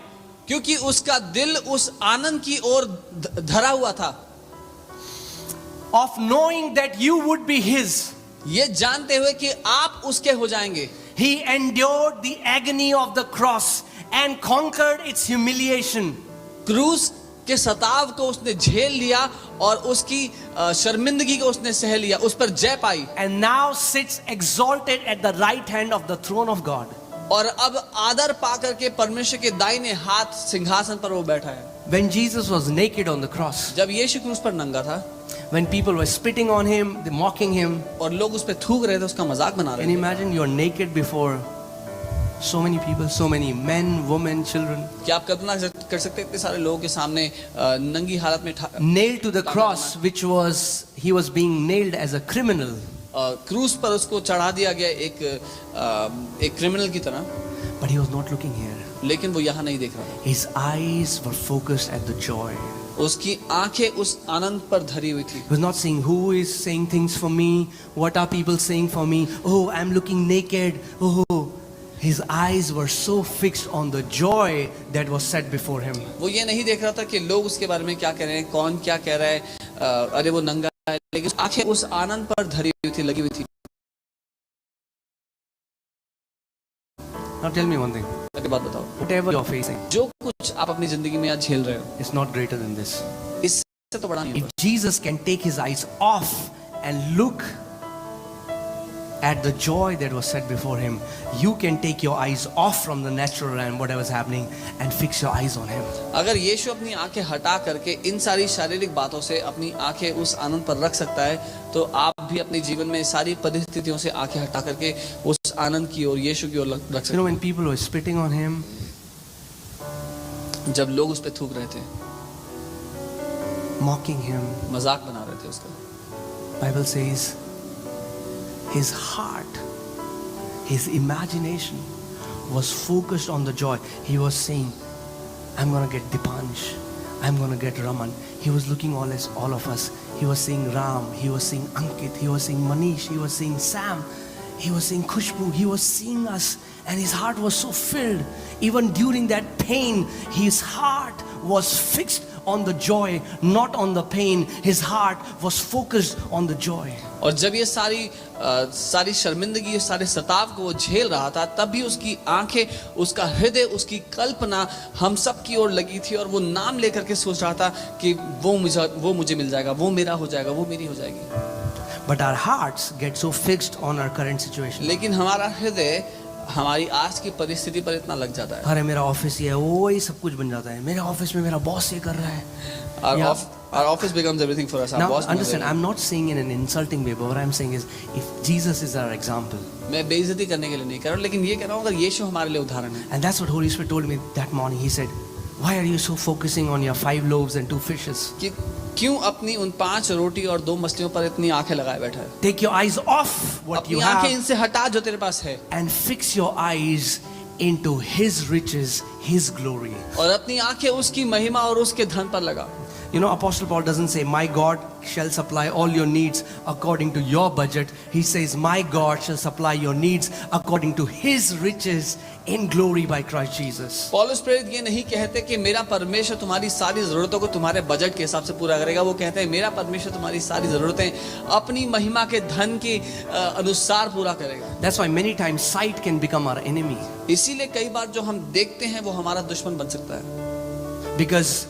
क्योंकि उसका दिल उस आनंद की ओर धरा हुआ था। Of knowing that you would be his. ये जानते हुए कि आप उसके हो जाएंगे। He endured the agony of the cross and conquered its humiliation. क्रूस के सताव को उसने झेल लिया और उसकी शर्मिंदगी को उसने सह लिया, उस पर जय पाई। And now sits exalted at the right hand of the throne of God. और अब आदर पा करके परमेश्वर के दाहिने हाथ सिंहासन पर वो बैठा है। When Jesus was naked on the cross, जब यीशु क्रूस पर नंगा था when people were spitting on him, they mocking him, और लोग उस पर थूक रहे थे, उसका मजाक बना can रहे you थे, imagine you're naked before so many people, so many men, women, children, क्या आप कल्पना कर सकते हैं इतने सारे लोगों के सामने नंगी हालत में nailed to the cross, which was, he was being nailed as a criminal. क्रूस पर उसको चढ़ा दिया गया एक क्रिमिनल की तरह, But he was not looking here. लेकिन वो यहाँ नहीं देख रहा था। His eyes were focused at the joy. उसकी आंखें उस आनंद पर धरी हुई थी। He was not saying, who is saying things for me? What are people saying for me? Oh, I'm looking naked. Oh, his eyes were so fixed on the joy that was set before him. वो ये नहीं देख रहा था कि लोग उसके बारे में क्या कह रहे हैं, कौन क्या कह रहा है, अरे वो नंगा है, लेकिन आंखें उस आनंद पर धरी हुई थी, लगी हुई थी। Now tell me one thing. एक बात बताओ, Whatever you're facing, जो कुछ आप अपनी जिंदगी में आज झेल रहे हो, it's not greater than this. इससे तो बड़ा नहीं If होगा। Jesus can take his eyes off and look at the joy that was set before him, you can take your eyes off from the natural and whatever's happening and fix your eyes on him. अगर यीशु अपनी आंखें हटा करके इन सारी शारीरिक बातों से अपनी आंखें उस आनंद पर रख सकता है, तो आप भी अपने जीवन में सारी परिस्थितियों से आंखें हटा करके उस आनंद की ओर, यीशु की ओर रख You सकते know, when people were spitting on him, हैं। जब लोग उस पर थूक रहे थे, mocking him, मजाक बना रहे थे उसका, Bible says his heart, his imagination was focused on the joy. He was saying, I'm gonna get Dipansh, I'm gonna get Raman. He was looking all of us. He was saying Ram, he was saying Ankit, he was saying Manish, he was saying Sam, he was saying Khushbu. He was seeing us and his heart was so filled. Even during that pain, his heart was fixed on the joy, not on the pain. His heart was focused on the joy. और जब ये सारी शर्मिंदगी, सारे सताव को वो झेल रहा था, तब भी उसकी आंखें, उसका हृदय, उसकी कल्पना हम सब की ओर लगी थी, और वो नाम लेकर के सोच रहा था कि वो मुझे मिल जाएगा, वो मेरा हो जाएगा, वो मेरी हो जाएगी। But our hearts get so fixed on our current situation. लेकिन हमारा हृदय हमारी आज की परिस्थिति पर इतना लग जाता है। अरे मेरा ऑफिस ये है, वो ही सब कुछ बन जाता है। मेरे ऑफिस में मेरा बॉस ये कर रहा है। Our office becomes everything for us. Our Now boss understand, I'm not saying in an insulting way, but what I'm saying is, if Jesus is our example, मैं बेइज्जती करने के लिए नहीं कर रहा हूँ, लेकिन ये कह रहा हूँ अगर यीशु हमारे लिए उदाहरण है। and that's what Holy Spirit told me that morning. He said, why are you so focusing on your 5 loaves and 2 fishes? कि क्यों अपनी उन 5 रोटी और 2 मछलियों पर इतनी आंखें लगाए बैठा है? Take your eyes off what अपनी you आंखें have इनसे हटा जो तेरे पास है, and fix your eyes into His riches, His glory. और अपनी आंखें उसकी महिमा और उसके धन पर लगा। You know, Apostle Paul doesn't say, my God shall supply all your needs according to your budget. He says, my God shall supply your needs according to His riches in glory by Christ Jesus. पौलुस प्रेरित ये नहीं कहते कि मेरा परमेश्वर तुम्हारी सारी जरूरतों को तुम्हारे बजट के हिसाब से पूरा करेगा। वो कहते हैं मेरा परमेश्वर तुम्हारी सारी जरूरतें अपनी महिमा के धन के अनुसार पूरा करेगा। That's why many times sight can become our enemy. इसीलिए कई बार जो हम देखते हैं वो हमारा दुश्मन बन सकता है। Because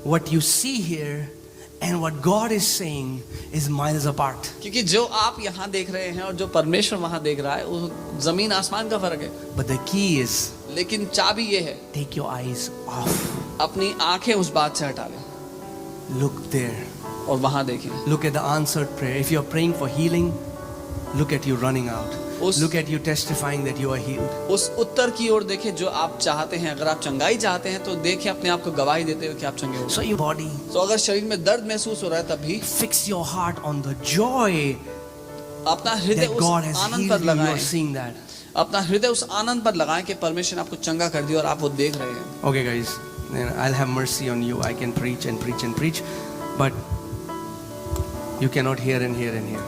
what you see here and what God is saying is miles apart. क्योंकि जो आप यहाँ देख रहे हैं और जो परमेश्वर वहाँ देख रहा है, वो जमीन आसमान का फर्क है। But the key is, लेकिन चाबी ये है, take your eyes off. अपनी आंखें उस बात से हटा लें Look there. और वहाँ देखें। Look at the answered prayer. If you're praying for healing, look at you running out. Look at you testifying that you are healed. उस उत्तर की ओर देखें जो आप चाहते हैं। अगर आप चंगाई चाहते हैं तो देखें अपने आप को गवाही देते हुए कि आप चंगे हो। So your body, तो अगर शरीर में दर्द महसूस हो रहा है तब भी fix your heart on the joy अपना हृदय that उस God has आनंद healed पर you. You लगाएं, are seeing that. अपना हृदय उस आनंद पर लगाएं कि परमेश्वर ने आपको चंगा कर दिया और आप वो देख रहे हैं। Okay guys, I'll have mercy on you. I can preach and preach and preach, but you cannot hear and hear and hear.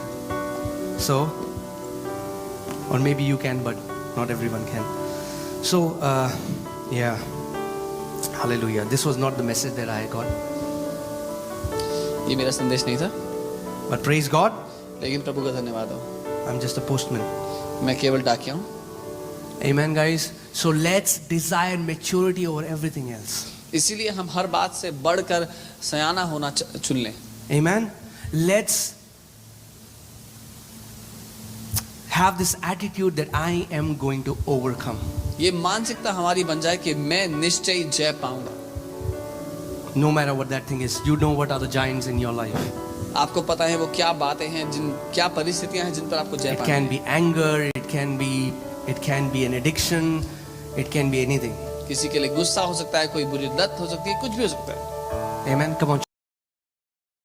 So, or maybe you can, but not everyone can. So, yeah, hallelujah. This was not the message that I got, ये मेरा संदेश नहीं था, but praise God, लेकिन प्रभु का धन्यवाद हो, I'm just a postman. मैं केवल डाकिया हूँ। Amen guys. So let's desire maturity over everything else. इसीलिए हम हर बात से बढ़कर सयाना होना चुन लें। Amen. Let's have this attitude that I am going to overcome. ये मानसिकता हमारी बन जाए कि मैं निश्चय जय पाऊंगा। No matter what that thing is, you know what are the giants in your life. आपको पता है वो क्या बातें हैं, क्या परिस्थितियां हैं जिन पर आपको जय It पानी can है। be anger, it can be an addiction, it can be anything. किसी के लिए गुस्सा हो सकता है, कोई बुरी लत हो सकती है, कुछ भी हो सकता है। Amen. Come on.